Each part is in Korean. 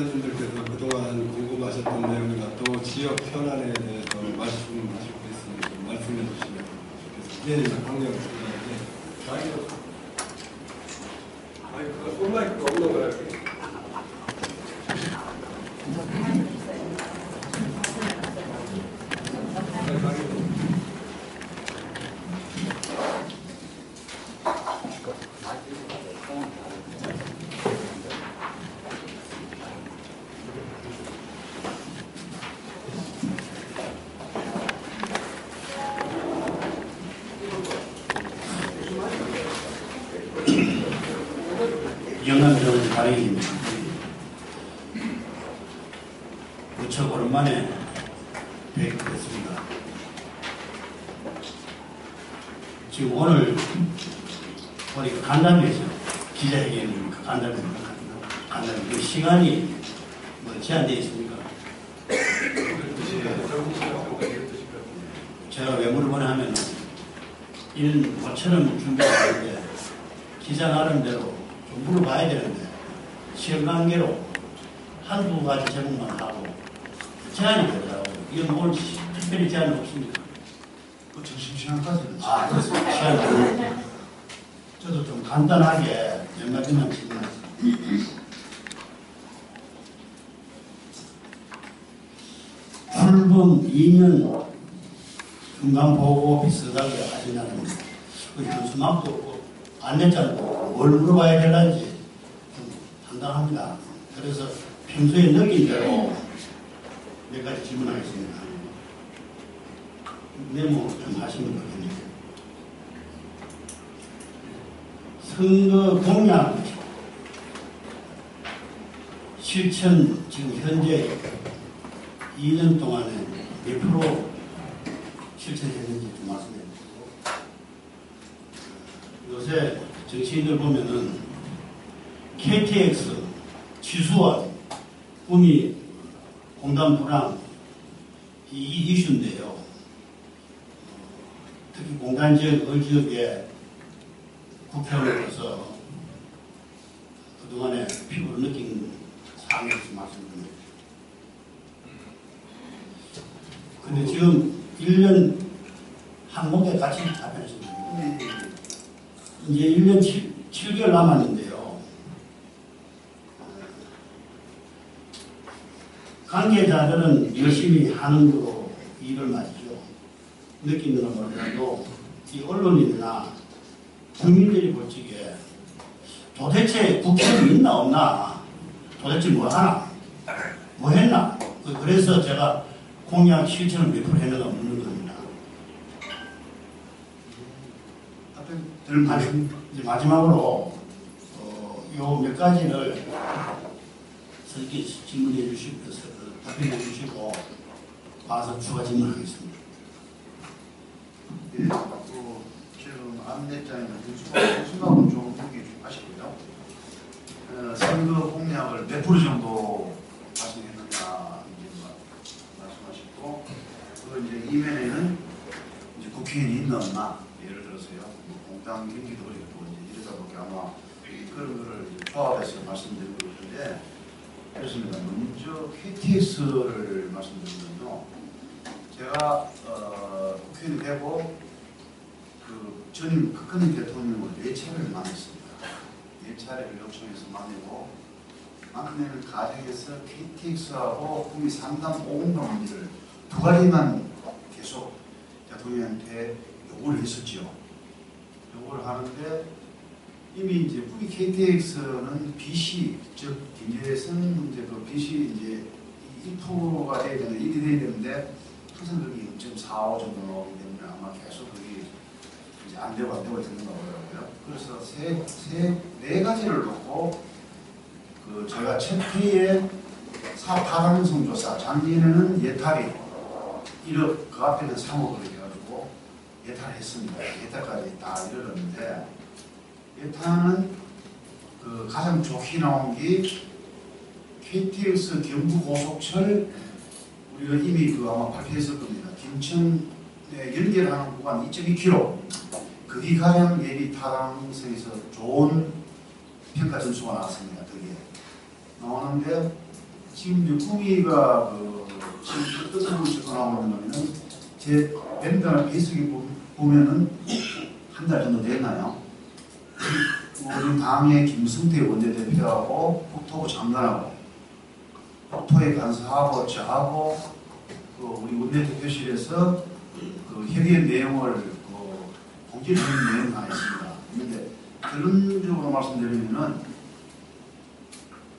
기자님들께서 그동안 궁금하셨던 내용이나 또 지역 현안에 대해서 말씀하시고 있으니 좀 말씀해 주시면 좋겠습니다. 예, 강력. 마이크가 손마이크가 없는 거예요. 영남정 발행입니다. 무척 오랜만에 뵙게 됐습니다. 지금 오늘 우리 간담회죠. 기자회견입니까? 간담회입니까? 간담회. 시간이 뭐 제한되어 있습니까? 제가 왜 물어보냐 하면 이런 모처럼 준비하는데 기자 나름대로 좀 물어봐야 되는데 시험 관계로 한두 가지 제목만 하고 제한이 되더라고요. 이건 오늘 특별히 제한은 없습니까? 그 점심시간까지는. 아, 그렇습니다. 시간 저도 좀 간단하게 몇 가지만 질문하겠습니다. 출범 2년 중간보고 비슷하게 하시냐는 그 현수막도 없고 안내자도 없고 뭘 물어봐야 되는지 좀 당당합니다. 그래서 평소에 느낀 대로 몇 가지 질문하겠습니다. 메모 좀 하시면 되겠네요. 선거 공약 실천 지금 현재 2년 동안에 몇 프로 실천했는지 좀 말씀해 주시고, 요새 정치인들 보면은 KTX 취소와 구미 공단 불황 이 이슈인데요. 특히 공단 지역, 지역에 국회의원으로서 그동안에 피부로 느낀 사항에 대해서 말씀드립니다. 근데 지금 1년 항목에 같이 답변했습니다. 이제 1년 7개월 남았는데요. 관계자들은 열심히 하는 거로 일을 맞죠. 느끼는 건 몰라도 이 언론이나 국민들이 볼 적에 도대체 국회는 있나 없나, 도대체 뭐 하나, 뭐 했나. 그래서 제가 공약 실천을 몇 프로 했는가 묻는 겁니다. 이제 마지막으로 요 몇 가지를 설계 질문해 주시고 답변해 주시고 와서 추가 질문하겠습니다. 예, 지금 안내장이나 현수막은 좀 공개 좀 하시고요. 선거 공약을 몇 프로 정도 달성했느냐 말씀하시고, 그리고 이제 이면에는 이제 국회의원이 있나 없나, 예를 들어서요, 공당 경기도 어렵고 이제 이러다 보니 아마 그런 거를 조합해서 말씀드리고 있는데, 그렇습니다. 먼저 KTX를 말씀드리면요, 제가 국회의원이 되고 그 전임 박근혜 대통령을 4차례를 만났습니다. 4차례를 요청해서 만나고, 만나는 과정에서 KTX하고 구미 3단 5공단 문제를 두 가지만 계속 대통령한테 요구를 했었죠. 요구를 하는데 이미 이제 구미 KTX는 BC, 즉 경제성 문제, 그 BC 이제 2%가 돼야 되는데 1이 돼야 되는데 항상 그게 0.45 정도 나오기 때문에 아마 계속 그게 이제 안 되고 되는 거 같더라고요. 그래서 네 가지를 놓고 그 제가 첫 회에 사업 타당성 조사, 작년에는 예탈이 1억, 그 앞에는 3억을 해가지고 예탈을 했습니다. 예탈까지 다 이르렀는데, 예탈은 그 가장 좋게 나온 게 KTX 경부고속철, 우리가 이미 그 아마 발표했을 겁니다. 김천에 연결하는 구간 2.2km, 그게 가장 예비 타당성에서 좋은 평가 점수가 나왔습니다. 그게 나오는데, 지금 이제 구미가 지금 어떤 부분을 접근하고 있는 거는 제 밴드나 페이스북에 보면은 한 달 정도 됐나요? 우리 당의 김승태 원내대표하고 국토부 장관하고 국토에 간사하고 저하고 우리 원내대표실에서 협의의 내용을 공지를 한 내용이 하나 있습니다. 그런데 결론적으로 말씀드리면은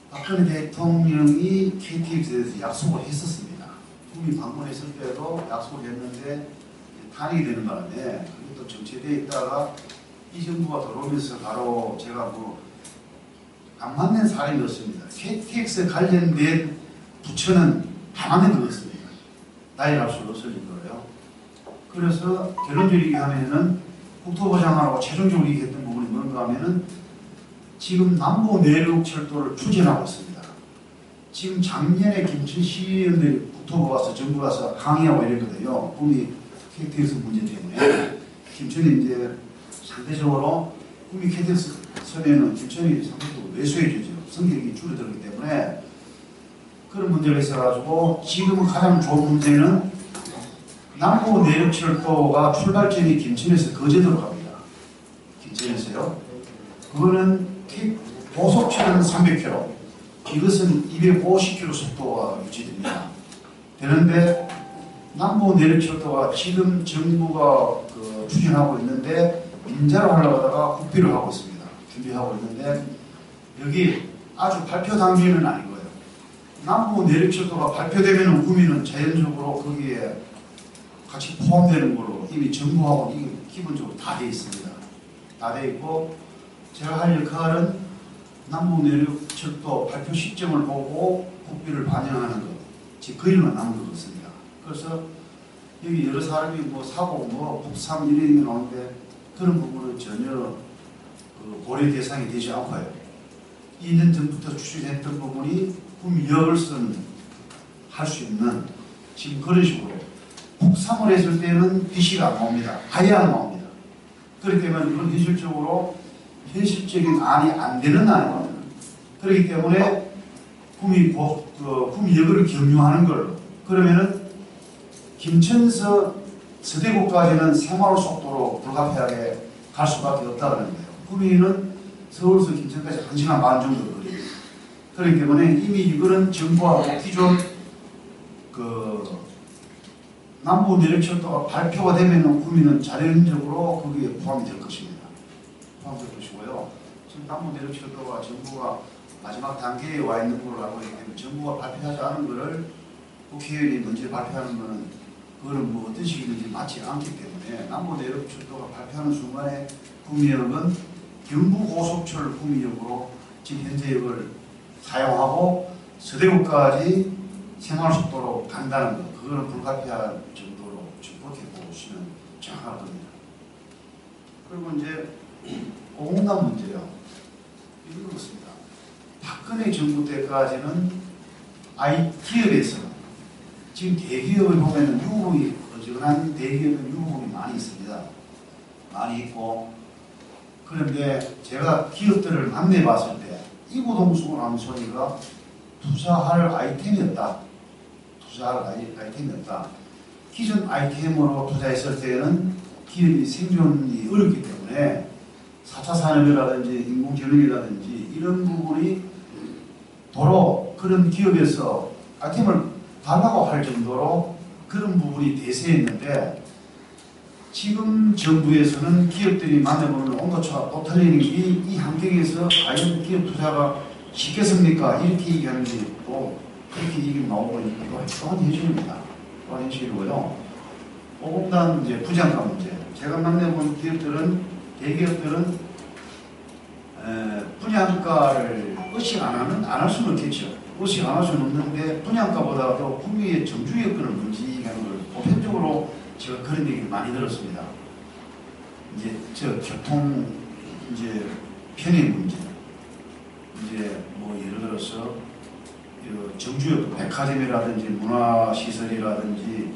박근혜 대통령이 KTX에 대해서 약속을 했었습니다. 국민 방문했을 때도 약속을 했는데 탄핵이 되는 바람에 그게 또 정체되어 있다가 이 정부가 들어오면서 바로 제가 안 맞는 사람이 없습니다. KTX 관련된 부처는 다 맞는 것 같습니다. 나이를 할 수 없을 거예요. 그래서 결론적으로 얘기하면은 국토부 장관하고 최종적으로 얘기했던 부분이 뭔가 하면은 지금 남부 내륙 철도를 추진하고 있습니다. 지금 작년에 김천 시의원들이 국토부 가서 정부 가서 항의하고 이랬거든요. 구미 KTX 문제 때문에 김천이 이제 상대적으로 구미 KTX 서면은 김천이 상대적으로 왜소해지죠. 성격이 줄어들기 때문에 그런 문제가 있어가지고 지금 가장 좋은 문제는 남부 내륙 철도가 출발점이 김천에서 거제도로 갑니다. 김천에서요. 그거는 고속철은 300km, 이것은 250km 속도가 유지됩니다. 되는데 남부 내륙철도가 지금 정부가 추진하고 있는데 인자로 하려고 하다가 국비를 하고 있습니다. 준비하고 있는데 여기 아주 발표 단계는 아니고요. 남부 내륙철도가 발표되면 구민은 자연적으로 거기에 같이 포함되는 걸로 이미 정부하고 이게 기본적으로 다 되어 있습니다. 다 되어 있고 제가 할 역할은 남부 내륙철도 발표 시점을 보고 국비를 반영하는 것, 즉 그 일만 남은 것 같습니다. 그래서 여기 여러 사람이 사고 북삼 이런 얘기 나오는데 그런 부분은 전혀 고려 대상이 되지 않고요. 2년 전부터 추진했던 부분이 구미역을선 할 수 있는 지금 그런 식으로 북삼을 했을 때는 DC가 안 나옵니다. 아예 안 나옵니다. 그렇기 때문에 이건 현실적인 안이 안 되는 안이거든요. 그렇기 때문에 구미역을 경유하는 걸로 그러면은 김천에서 서대구까지는 생활 속도로 불가피하게 갈 수밖에 없다는 거예요. 구미는 서울에서 김천까지 1시간 반 정도 거리예요. 그렇기 때문에 이미 이거는 정부하고 기존 남부 내륙철도가 발표가 되면 구미는 자연적으로 거기에 포함이 될 것입니다. 포함될 것이고요. 지금 남부 내륙철도가 정부가 마지막 단계에 와 있는 걸로 알고 있기 때문에 정부가 발표하지 않은 것을 국회의원이 먼저 발표하는 것은 그거는 어떤 식이든지 맞지 않기 때문에 남부 내륙철도가 발표하는 순간에 구미역은 경부고속철 구미역으로 지금 현재역을 사용하고 서대구까지 생활속도로 간다는 것, 그거는 불가피할 정도로 그렇게 보시면 정확할 겁니다. 그리고 이제 오공단 문제요. 이런 그렇습니다. 박근혜 정부 때까지는 기업에서 지금 대기업을 보면 유흥이 어지간한 대기업은 유흥이 많이 있습니다. 많이 있고 그런데 제가 기업들을 만나봤을 때 이구동성을 하는 소리가 투자할 아이템이 없다. 투자할 아이템이 없다. 기존 아이템으로 투자했을 때는 기업이 생존이 어렵기 때문에 4차 산업이라든지 인공지능이라든지 이런 부분이 도로 그런 기업에서 아이템을 달라고 할 정도로 그런 부분이 대세였는데 지금 정부에서는 기업들이 만나보면 온도차가 또 틀리는 게 이 환경에서 과연 기업 투자가 쉽겠습니까? 이렇게 얘기하는지 또 그렇게 얘기 나오고 있는 거 또한 현실입니다. 또한 현실이고요. 오공단 이제 부장가 문제. 제가 만나본 기업들은 대기업들은 분양가를 의식 안 할 수는 없겠죠. 의식 안 할 수는 없는데 분양가보다도 구미의 정주 여건을 먼저 얘기하는 걸 보편적으로 제가 그런 얘기를 많이 들었습니다. 이제 교통 이제 편의 문제, 이제 예를 들어서 정주역 백화점이라든지 문화시설이라든지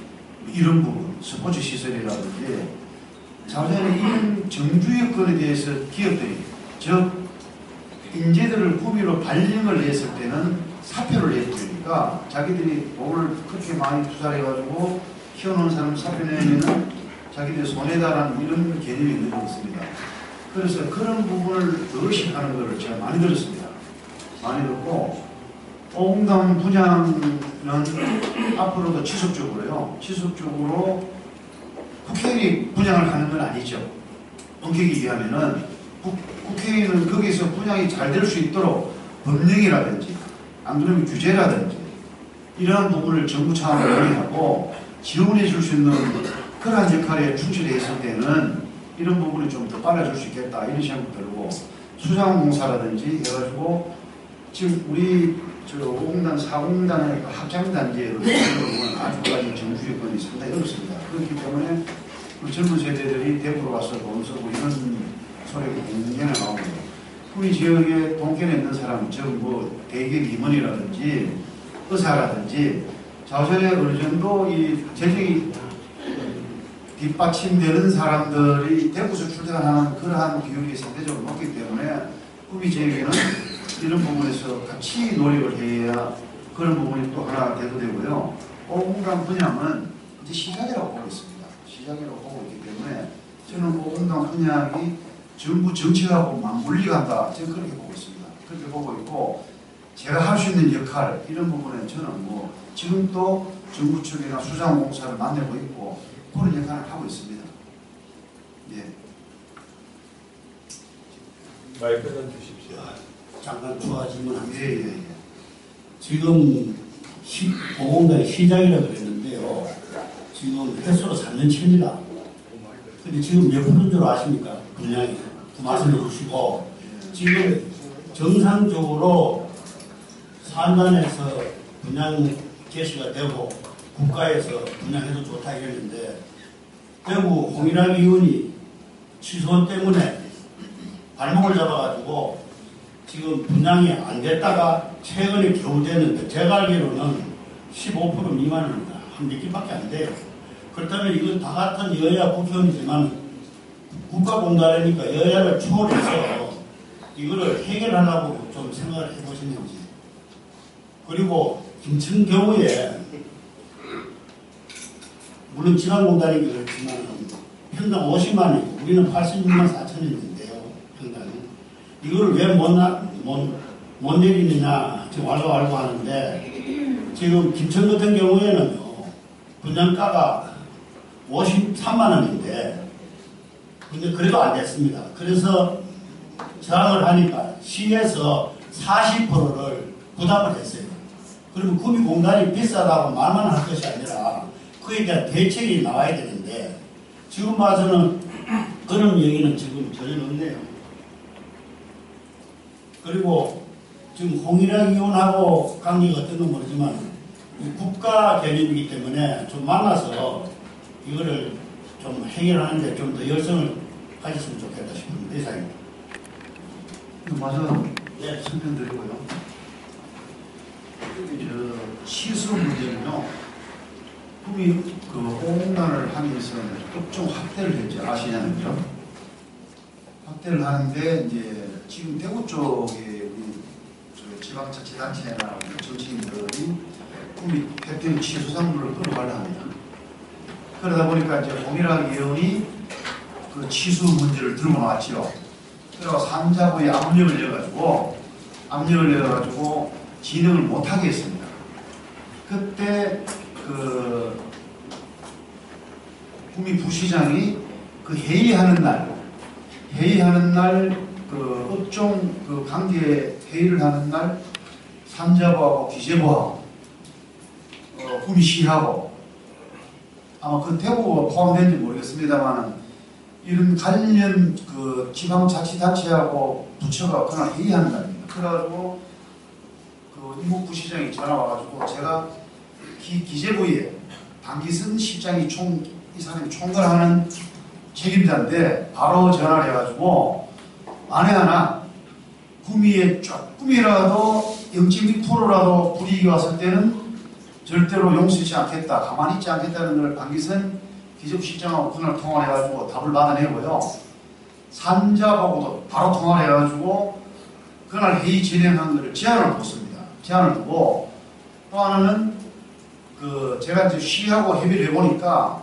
이런 부분, 스포츠 시설이라든지 자전에 이런 정주 여건에 대해서 기업들이 즉 인재들을 구미로 발령을 냈을 때는 사표를 내드립니다. 보니까 자기들이 돈을 그렇게 많이 투자를 해가지고 키워놓은 사람 사표내면은 자기들이 손해다라는 이런 개념이 있는 것 같습니다. 그래서 그런 부분을 더 의식하는 것을 제가 많이 들었습니다. 많이 듣고 오공당 분양은 앞으로도 지속적으로요. 지속적으로 국회의원이 분양을 하는 건 아니죠. 엄격히 얘기하면은 국회의원은 거기서 분양이 잘 될 수 있도록 법령이라든지 안 그러면 규제라든지 이러한 부분을 정부 차원으로 논의하고 지원해 줄 수 있는 그러한 역할에 충실해 있을 때는 이런 부분이 좀 더 빨라질 수 있겠다 이런 생각도 들고 수자원공사라든지 해가지고 지금 우리 저 5공단, 4공단의 확장단지에 아직까지 정주여건이 상당히 어렵습니다. 그렇기 때문에 젊은 세대들이 대구로 와서 돈 쓰고 이런 소리가 굉장히 나오고 우리 지역에 동편에 있는 사람, 즉 뭐 대기업 임원이라든지 의사라든지 자우전에 어느 정도 이 재정이 뒷받침되는 사람들이 대구에서 출퇴근하는 그러한 비율이 상대적으로 높기 때문에 우리 지역에는 이런 부분에서 같이 노력을 해야 그런 부분이 또 하나 대두되고요. 오공단 분양은 이제 시작이라고 보고 있습니다. 시작이라고 보고 있기 때문에 저는 오공단 분양이 정부 정책하고 맞물리 간다. 저는 그렇게 보고 있습니다. 그렇게 보고 있고 제가 할 수 있는 역할 이런 부분에 저는 뭐 지금도 정부 측이나 수자원공사를 만나고 있고 그런 역할을 하고 있습니다. 예. 마이크는 주십시오. 잠깐 추가 질문합니다. 예, 예, 예. 지금 보건단의 시작이라 그랬는데요. 지금 횟수로 3년 차입니다. 근데 지금 몇 프로인 줄 아십니까? 분양이. 그 말씀해 주시고 지금 정상적으로 산단에서 분양 개시가 되고 국가에서 분양해도 좋다 이랬는데 대구 홍일학 의원이 취소 때문에 발목을 잡아가지고 지금 분양이 안 됐다가 최근에 겨우 됐는데 제가 알기로는 15% 미만입니다. 한 몇 개밖에 안 돼요. 그렇다면 이건 다 같은 여야 국회의원이지만 국가공단이니까 여야를 초월해서 이거를 해결하려고 좀 생각을 해보시는지. 그리고 김천 경우에 물론 지방공단이긴 그렇지만 평당 50만 원이고 우리는 86만 4천 원인데요. 평당은. 이걸 왜 못 내리느냐 지금 알고 하는데 지금 김천 같은 경우에는 분양가가 53만 원인데 근데 그래도 안 됐습니다. 그래서 저항을 하니까 시에서 40%를 부담을 했어요. 그러면 구미공단이 비싸다고 말만 할 것이 아니라 그에 대한 대책이 나와야 되는데 지금 봐서는 그런 얘기는 지금 전혀 없네요. 그리고 지금 홍일학 의원하고 관계가 어떤건 모르지만 국가 개념이기 때문에 좀 만나서 이거를 좀 해결하는데 좀 더 열성을 가졌으면 좋겠다 싶습니다. 이상입니다. 맞아. 네. 설명드리고요. 시수 문제는요. 꿈이 그 오공단을 하면서 업종 확대를 했죠. 아시냐면요. 확대를 하는데 이제 지금 대구 쪽에 우리 지방자치단체나 정치인들이 꿈이 대표님 취소상물을 끌어가려 합니다. 그러다 보니까 이제 홍일학 의원이 그 취소 문제를 들고 나왔죠. 그래서 산자부에 압력을 내가지고 진행을 못하게 했습니다. 그때 그 구미 부시장이 그 회의하는 날 그 업종 그 관계 회의를 하는 날 산자부하고 기재부하고 구미시하고 아마 그 대구가 포함된지 모르겠습니다만 이런 관련 그 지방자치단체하고 부처가 그날 회의하는 날입니다. 그래가지고 그 이목 부시장이 전화 와가지고 제가 기재부에 방기선 실장이 이 사람이 총괄하는 책임자인데 바로 전화를 해가지고 만에 하나 구미에 조금이라도 0.2%라도 불이익이 왔을 때는 절대로 용서치 않겠다, 가만히 있지 않겠다는 걸 방기선 기재부 실장하고 그날 통화를 해가지고 답을 받아내고요. 산자하고도 바로 통화를 해가지고 그날 회의 진행한 것을 제안을 뒀습니다. 제안을 두고 또 하나는 제가 이제 시하고 협의를 해보니까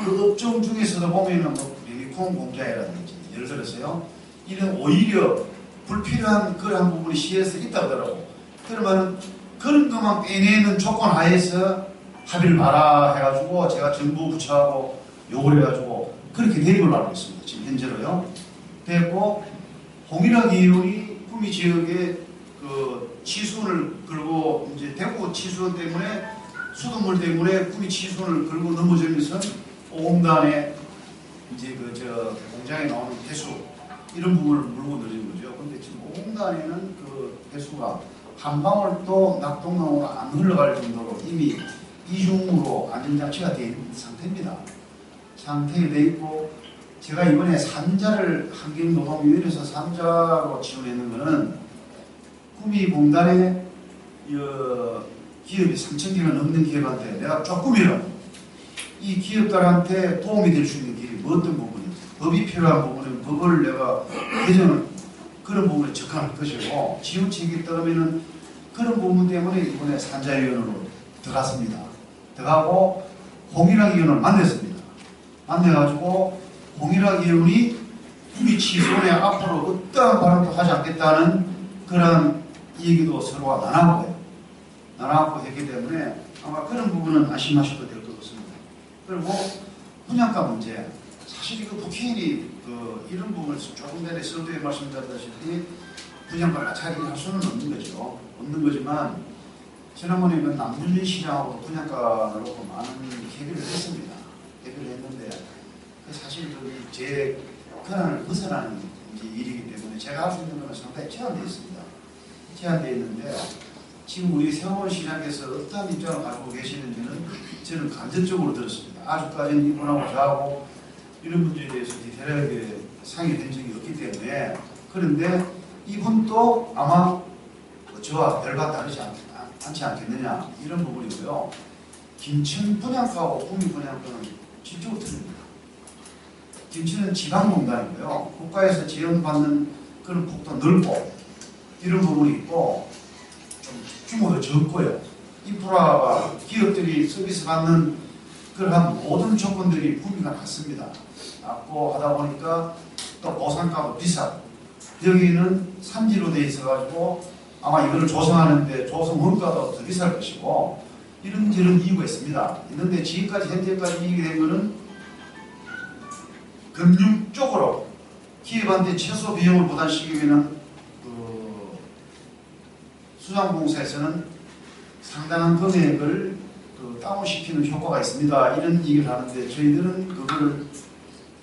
그 업종 중에서도 보면은 뭐 유니콘 공장이라든지 예를 들어서요, 이런 오히려 불필요한 그런 부분이 시에서 있다 하더라고. 그러면 그런 것만 빼내는 조건 하에서 합의를 봐라 해가지고 제가 정부 부처하고 요구를 해가지고 그렇게 된 걸로 알고 있습니다. 지금 현재로요. 됐고, 홍일학 의원이 구미 지역에 그 치순을 걸고 이제 대구 치순 때문에 수돗물 때문에 구미 치순을 걸고 넘어지면서 오음단에 이제 공장에 나오는 해수 이런 부분을 물고 늘린 거죠. 근데 지금 오음단에는 그 해수가 한 방울도 낙동강으로 안 흘러갈 정도로 이미 이중으로 안전장치가 되어 있는 상태에 돼 있고, 제가 이번에 산자를 환경노동위원회에서 산자로 지원했는 것은 구미 공단에 기업이 3,000개가 넘는 기업한테 내가 조금이라도 이 기업들한테 도움이 될 수 있는 길이 어떤 부분이, 법이 필요한 부분은 법을 내가 개정을 그런 부분에 접근할 것이고, 지원책이 따르면은 그런 부분 때문에 이번에 산자위원으로 들어갔습니다. 들어가고 홍일학 의원을 만났습니다. 만나가지고 홍일학 의원이 구미 치순에 앞으로 어떠한 발언도 하지 않겠다는 그런 얘기도 서로가 나눠고 했기 때문에 아마 그런 부분은 안심하셔도 될 것 같습니다. 그리고 분양가 문제, 사실 이거 국회의원이 이런 부분을 조금 전에 서두에 말씀드렸다시피 분양가를 낮추게 할 수는 없는 거지만 지난번에 남준진 시장하고 분양가를 놓고 많은 협의를 했습니다. 협의를 했는데 사실 제 권한을 벗어나는 일이기 때문에 제가 할 수 있는 것은 상당히 제한되어 있습니다. 제한되어 있는데 지금 우리 세월호 시장에서 어떤 입장을 가지고 계시는지는 저는 간접적으로 들었습니다. 아직까지는 이분하고 저하고 이런 문제에 대해서 디테일하게 상의된 적이 없기 때문에. 그런데 이분도 아마 저와 별반 다르지 않지 않겠느냐 이런 부분이고요. 김천 분양가하고 구미 분양가는 질적으로 틀립니다. 김천은 지방공단이고요. 국가에서 지원받는 그런 폭도 넓고 이런 부분이 있고 좀 규모도 적고요. 인프라가 기업들이 서비스 받는 그러한 모든 조건들이 구미가 낮습니다. 낮고 하다 보니까 또 보상가도 비싸고, 여기는 산지로 돼 있어가지고 아마 이걸 조성하는데 조성 원가도 더 비쌀 것이고 이런 이유가 있습니다. 있는데 지금까지 현재까지 이익이 된 거는 금융 쪽으로 기업한테 최소 비용을 부담시키면 수상공사에서는 상당한 금액을 다운시키는 효과가 있습니다. 이런 얘기를 하는데 저희들은 그걸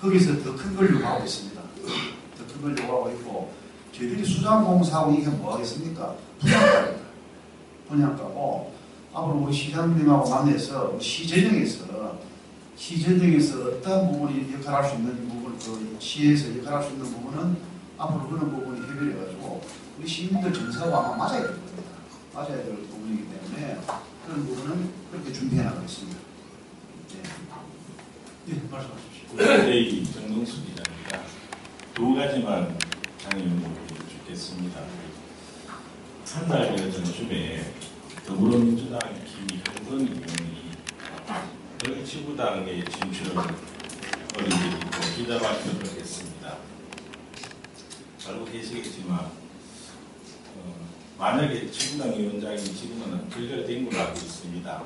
거기서 더 큰 걸 요구하고 있습니다. 더 큰 걸 요구하고 있고, 저희들이 수상공사하고 이게 뭐 하겠습니까? 분양가고 앞으로 우리 시장님하고 만나서 시재정에서 어떤 부분이 역할할 수 있는 부분, 시에서 역할할 수 있는 부분은 앞으로 그런 부분이 해결해 가지고 우리 시민들 정서하고 아마 맞아야 될 겁니다. 맞아야 될 부분이기 때문에 그런 부분은 그렇게 준비해 나가겠습니다. 네, 말씀하십시오. 국회의 정동수 기자입니다. 두 가지만 장의원으로 주겠습니다. 한 달 전쯤에 더불어민주당 김현선 의원이 정치부당의 진출을 어린이집으로 기자 발표를 했습니다. 알고 계시겠지만 만약에 지구당 위원장이 지금은 결렬된 걸로 알고 있습니다.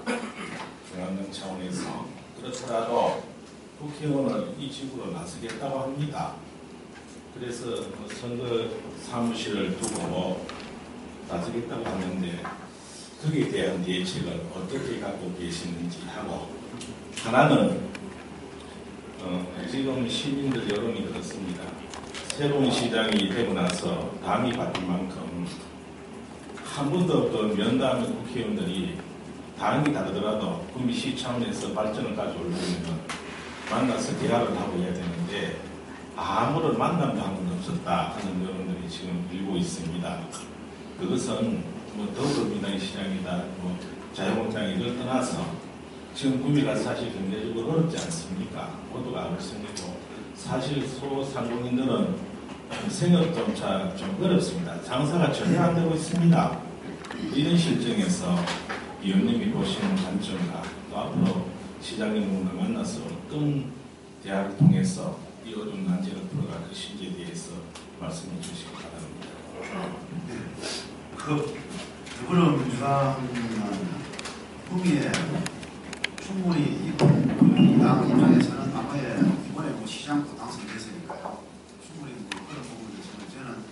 중앙당 차원에서. 그렇더라도 국회의원은 이 지구로 나서겠다고 합니다. 그래서 선거 사무실을 두고 나서겠다고 하는데 거기에 대한 대책을 어떻게 갖고 계시는지 하고, 하나는 지금 시민들 여론이 그렇습니다. 새로운 시장이 되고 나서 당이 바뀐 만큼 한 번도 없던 면담 국회의원들이 당이 다르더라도 구미시 차원에서 발전을 가져오려면 만나서 대화를 하고 해야 되는데 아무런 만남도 한 번도 없었다 하는 여론들이 지금 일고 있습니다. 그것은 더불어민주당의 시장이다, 자유한국당이 이걸 떠나서 지금 구미가 사실 경제적으로 어렵지 않습니까? 모두가 알고 있습니다. 사실 소상공인들은 생업조차 좀 어렵습니다. 장사가 전혀 안 되고 있습니다. 이런 실정에서 위원님이 보시는 관점과 또 앞으로 시장님과 만나서 어떤 대화를 통해서 이 어려운 난제를 풀어갈 것인지에 대해서 말씀해 주시기 바랍니다. 더불어민주당은 꿈에 충분히 이 당 입장에서는 아마에 이번에 뭐 시장도 당선됐으니까요. 충분히 뭐 그런 부분에서는 저는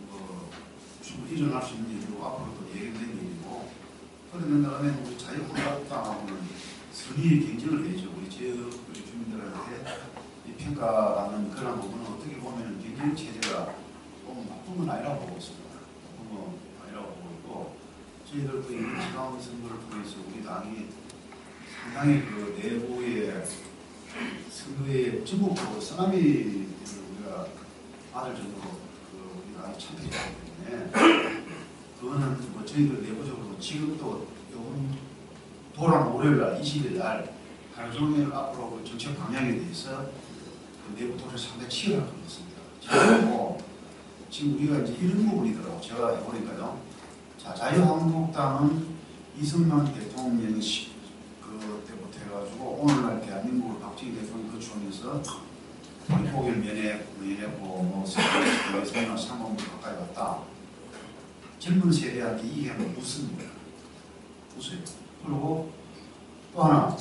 뭐 충분히 일어날 수 있는 일이고 앞으로도 예견된 일이고 그런다면 우리 자유한국당하고는 선의 경쟁을 해야죠. 우리 지역 주민들한테 이 평가하는 그런 부분은 어떻게 보면 경쟁 체제가 좀 나쁜 건 아니라고 보고 있습니다. 나쁜 건 아니라고 보고 있고 저희들 그 지방선거를 통해서 우리 당이 상당히 그 내부의 선거에 전부 그 쓰나미를 우리가 아들 정도로 그 우리가 참패했기 때문에 그거는 뭐 저희들 내부적으로 지금도 요번 도랑 월요일날 20일날 하루 종일 앞으로 그 정책 방향에 대해서 그 내부 토론을 상당히 치열하게 했습니다. 그리고 지금 우리가 이제 이런 부분이더라고 제가 해보니까요. 자, 자유한국당은 이승만 대통령 그때부터 해가지고 오늘날 대한민국을 박정희 대통령이 거주하면서 포기를 면했고 뭐 선거에서 상공도 가까이 왔다. 젊은 세대한테 이게 웃습니다. 웃어요. 그리고 또 하나,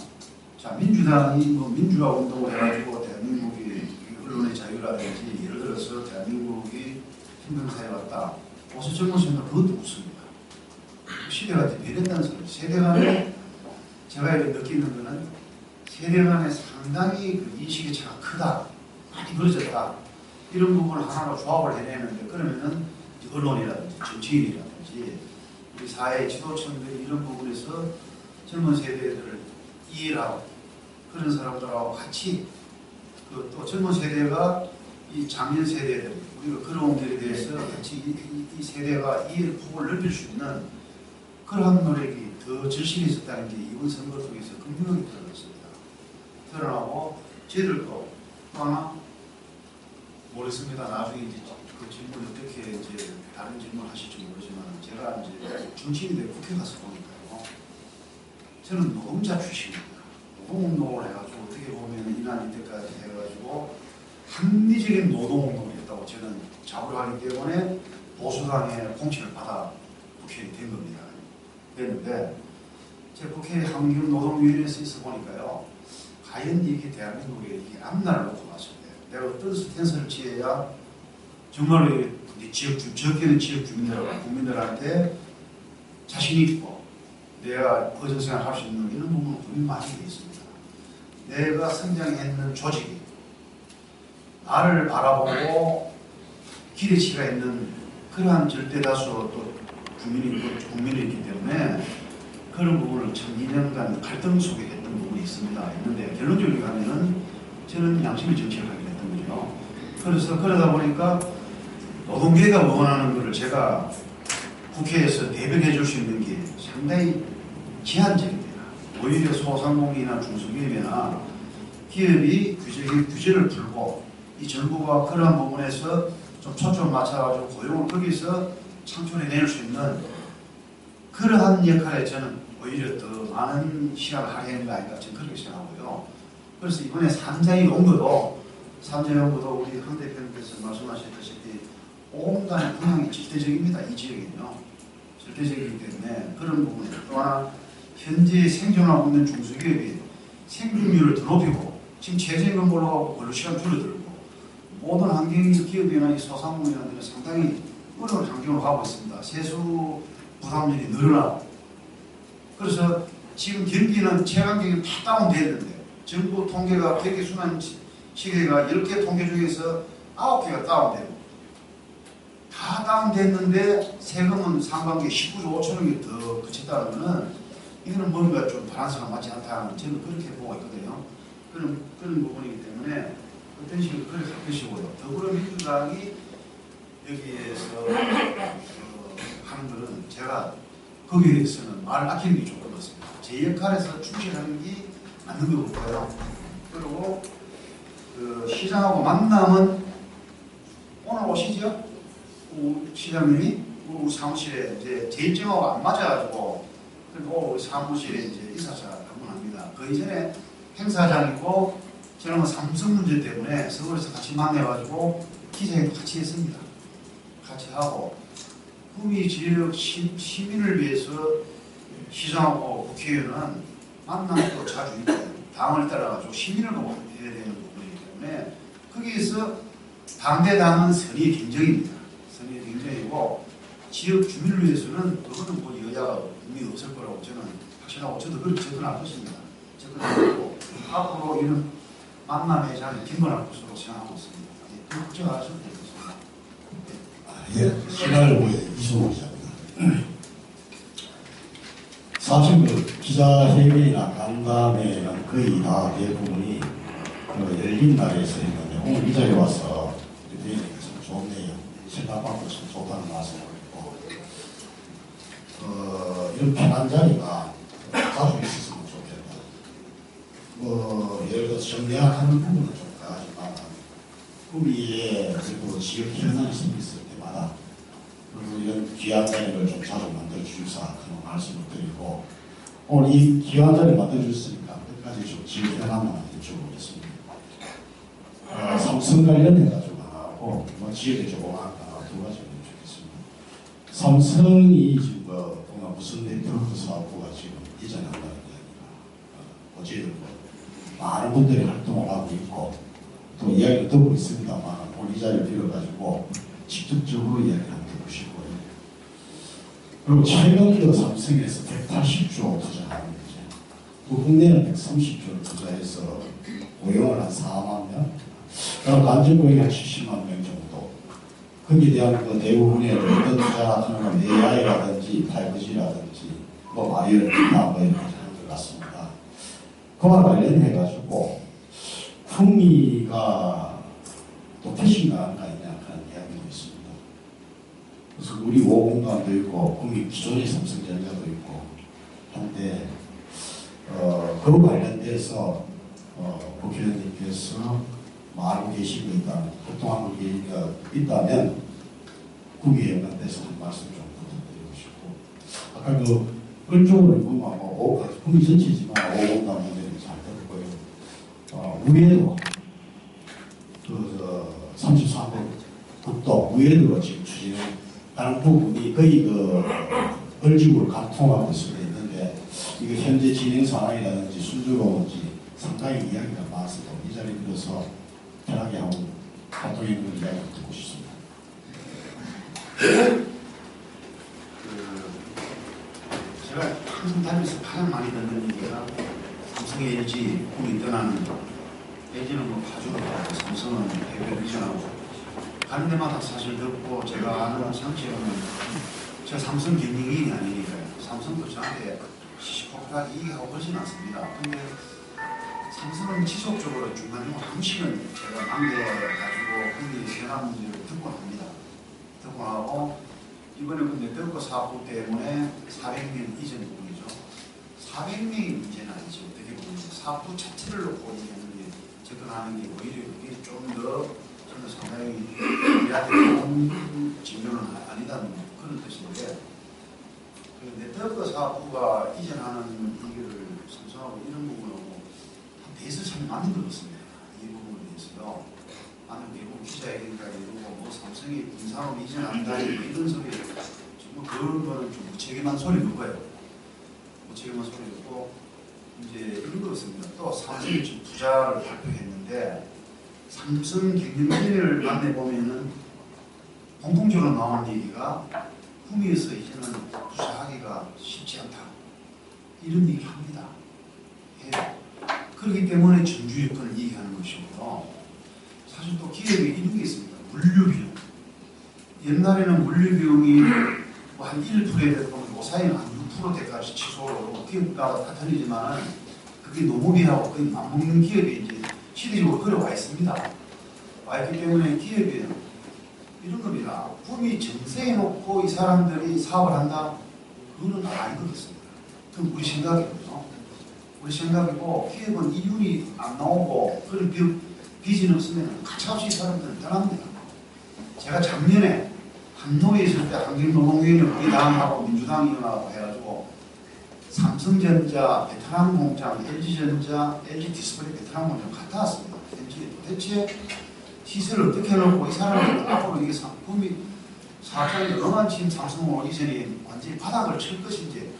자 민주당이 뭐 민주화 운동을 해가지고 대한민국이 언론의 자유라든지 예를 들어서 대한민국이 평등사회 왔다. 어서 젊은 세대는 그것도 웃습니다. 시대가 이제 변했다는 소리. 세대 간에 제가 이렇게 느끼는 거는 세대 간에 상당히 그 인식의 차가 크다. 많이 벌어졌다. 이런 부분을 하나로 조합을 해내는데 그러면은 언론이라든지 정치인이라든지 우리 사회 지도층들이 이런 부분에서 젊은 세대들을 이해를 하고 그런 사람들하고 같이 그 또 젊은 세대가 이 장년 세대들 우리가 그런 것들에 대해서 같이 이 세대가 이해를 폭을 넓힐 수 있는 그러한 노력이 더 절실히 있었다는 게 이번 선거 속에서 분명히 드러났습니다. 드러나고 저희들도 또 하나 모르겠습니다. 나중에 이제 그 질문 어떻게 이제 다른 질문 하실지 모르지만 제가 이제 정치인들 국회 가서 보니까요. 저는 노동자 출신입니다. 노동운동을 해가지고 어떻게 보면 이난 이때까지 해가지고 합리적인 노동운동을 했다고 저는 자부하기 때문에 보수당의 공천을 받아 국회에 된 겁니다. 됐는데 제가 국회 환경노동위원회에서 있어 보니까요. 과연 이게 대한민국에 이게 앞날을 놓고 봤을 때 내가 어떤 스탠스를 취해야 정말로 적게는 지역 주민들, 국민들한테 자신 있고 내가 거정생활 할 수 있는 이런 부분은 분명히 많이 있습니다. 내가 성장했는 조직이 나를 바라보고 기대치가 있는 그러한 절대다수 또 국민이 있기 때문에 그런 부분을 참 2년간 갈등 속에 했던 부분이 있습니다. 했는데 결론적으로 가면은 저는 양심의 정치를 하게 됐던 거죠. 그래서 그러다 보니까 노동계가 원하는 것을 제가 국회에서 대변해 줄 수 있는 게 상당히 제한적입니다. 오히려 소상공인이나 중소기업이나 기업이 규제를 풀고 이 정부가 그런 부분에서 좀 초점을 맞춰가지고 고용을 거기서 창출해낼 수 있는 그러한 역할에 저는 오히려 더 많은 시간을 할애하는 거 아닌가 저는 그렇게 생각하고요. 그래서 이번에 산자위 온거도 우리 황 대표님께서 말씀하셨다시피 온갖 분양이 절대적입니다. 이 지역은요. 절대적이기 때문에 그런 부분에 또 하나 현재 생존하고 있는 중소기업이 생존율을 더 높이고 지금 최저임금 올라가고 근로시간 줄어들고 모든 환경기업이나 이 소상공인들은 상당히 어려운 환경으로 가고 있습니다. 세수 부담률이 늘어나고 그래서 지금 경기는 체감경이 다 다운되는데 정부 통계가 100개 순환 시계가 10개 통계 중에서 9개가 다운되고 다 다운됐는데 세금은 상반기에 19조 5천억이 더 그쳤다는 것은 이거는 뭔가 좀 바란스가 맞지 않다는 저는 그렇게 보고 있거든요. 그런 부분이기 때문에 어떤 식으로 그렇게 할 것이고요. 더불어민주당이 여기에서 하는 것은 제가 거기에 대해서는 말을 아끼는 게 좋을 것 같습니다. 제 역할에서 충실하는 게 맞는 것 같고요. 그리고 그 시장하고 만남은 오늘 오시죠? 시장님이 우리 사무실에 이제 제 일정하고 안 맞아가지고 그리고 우리 사무실에 이제 이사장 한분 합니다. 그 이전에 행사장이고 저는 삼성 문제 때문에 서울에서 같이 만나가지고 기자회견 같이 했습니다. 같이 하고 구미 지역 시민을 위해서 시장하고 국회의원은 만남도 자주 있고 당을 따라가지고 시민을 보고 해야 되는 부분이기 때문에 거기에서 당대당은 선의 경쟁입니다. 선의 경쟁이고 지역 주민을 위해서는 그거는 뭐 여야가 의미 없을 거라고 저는 확신하고 저도 그렇게 접근할 것입니다. 접근하고 앞으로 이런 만남의 장이 김건할 것으로 생각하고 있습니다. 예, 걱정 안 하셔도 되겠습니다. 예, 신할보의 이승호 기자입니다. 사실 그 기자회견이나 간담회는 거의 다 대부분이 열린 날에서 했는데 오늘 이 자리에 와서 이렇게 참 좋네요. 생각하고 참 좋다는 말씀을 했고 이런 편한 자리가 자주 있었으면 좋겠다. 뭐 예를 들어서 정리하는 부분은 좀 가지만 구미에 그리고 지역 현안이 생겼을 때마다 그리고 이런 귀한 자리를 좀 자주 만들어주셔서 그런 말씀을 드리고 오늘 이 귀한 자리를 만들어주셨으니까 끝까지 좀 지역 현안만 여쭤보겠습니다. 삼성 관련해가지고 하고 뭐 지역에 조금 하나 두 가지 여쭤보겠습니다. 삼성이 지금 무슨 네트워크 사업부가 지금 이전한다는 이야기가 어제도 많은 분들이 활동을 하고 있고 또 이야기를 듣고 있습니다만 오늘 이 자리를 빌어가지고 직접적으로 이야기를 한번 해보시고요. 그리고 최근 삼성에서 180조 투자하는 거죠. 또 국내는 130조를 투자해서 고용을 한 4만 명, 그리고 완전 고용이 한 70만 명 정도. 거기에 대한 그 대부분의 어떤 투자하는 건 AI라든지 5G라든지 뭐 바이오를 기타 뭐 이런 거 하는 것 같습니다. 그와 관련해가지고 풍미가 또 패싱가 안 가느냐 하는 이야기도 있습니다. 그래서 우리 5공단도 있고 풍미 기존의 삼성전자도 있고 한데 그 관련돼서 국회의원님께서 알고 계시고 있다면 활동하고 계시가 있다면 구미에 연관돼서 한 말씀 좀 부탁드리고 싶고 아까 그 끌적으로 보면 구미 전체지만 5공단 문제는 잘 들었고요. 우회도 그 33번 국도 우회도로 지금 추진하는 부분이 거의 그 얼지구를 관통하고 있을 때 있는데 이거 현재 진행 상황이라든지 순조가 뭔지 상당히 이야기가 많아서 이 자리에 들어서 편하게 하고 활동에 있는 이야기를 듣고 싶습니다. 제가 항상 다니면서 가장 많이 듣는 얘기가 삼성의 LG 구미 떠나는 LG는 뭐 파주로 가고 삼성은 해외로 이전하고 가는 데마다 사실 듣고 제가 아는 상식으로는 제가 삼성 경영인이 아니니까요. 삼성도 저한테 시시콜콜 이익하고 그러진 않습니다. 근데 삼성은 지속적으로 중간중간 한 번씩은 제가 남겨가지고 국민의 현안 문제를 듣고 합니다. 듣고 하고 이번에 근데 네트워크 사업 때문에 400명 이전 부분이죠. 400명이 문제는 아니죠. 어떻게 보면 사업부 자체를 놓고 이제 접근하는 게 오히려 그게 좀 더 저는 상당히 우리한테 좋은 진료는 아니다는 그런 뜻인데 그 네트워크 사업부가 이전하는 이거를 삼성하고 이런 부분하고 대해서 참 많이 들었습니다. 이 부분에 대해서요. 나는 미국 기자회견까지 이루고 뭐 삼성이 분산으로 이전한다 이런 소리 정말 그런 거는 좀 무책임한 소리 누가요? 무책임한 소리 듣고 이제 이런 거였습니다. 또 삼성이 지금 부자를 발표했는데 삼성 경영진을 만나보면은 공통적으로 나오는 얘기가 구미에서 이제는 부자하기가 쉽지 않다 이런 얘기를 합니다. 예. 그렇기 때문에 전주 여건을 얘기하는 것이고요. 사실 또 기업이 이런 게 있습니다. 물류비용. 옛날에는 물류비용이 뭐 한 1%에 대해서 요사이는 한 6%대까지 치솟고 기업가가 다 틀리지만 그게 노무비하고 거의 맞먹는 기업이 이제 시대적으로 걸어와 있습니다. 와 있기 때문에 기업이 이런 겁니다. 구미 정세해놓고 이 사람들이 사업을 한다? 그거는 아닌 것 같습니다. 그건 우리 생각이거든요. 우리 생각이고 기업은 이윤이 안 나오고 그런 빚이 없으면 가차없이 사람들은 떠납니다. 제가 작년에 한노에 있을 때 한길노동위원회 우리 당하고 민주당위원하고 해가지고 삼성전자, 베트남 공장, LG전자, LG디스플레이 베트남 공장 갔다 왔습니다. 도대체 시세를 어떻게 해놓고 이 사람은 앞으로 이게 상품이 사업장이 어마어마한 삼성 오기 전에 완전히 바닥을 칠 것인지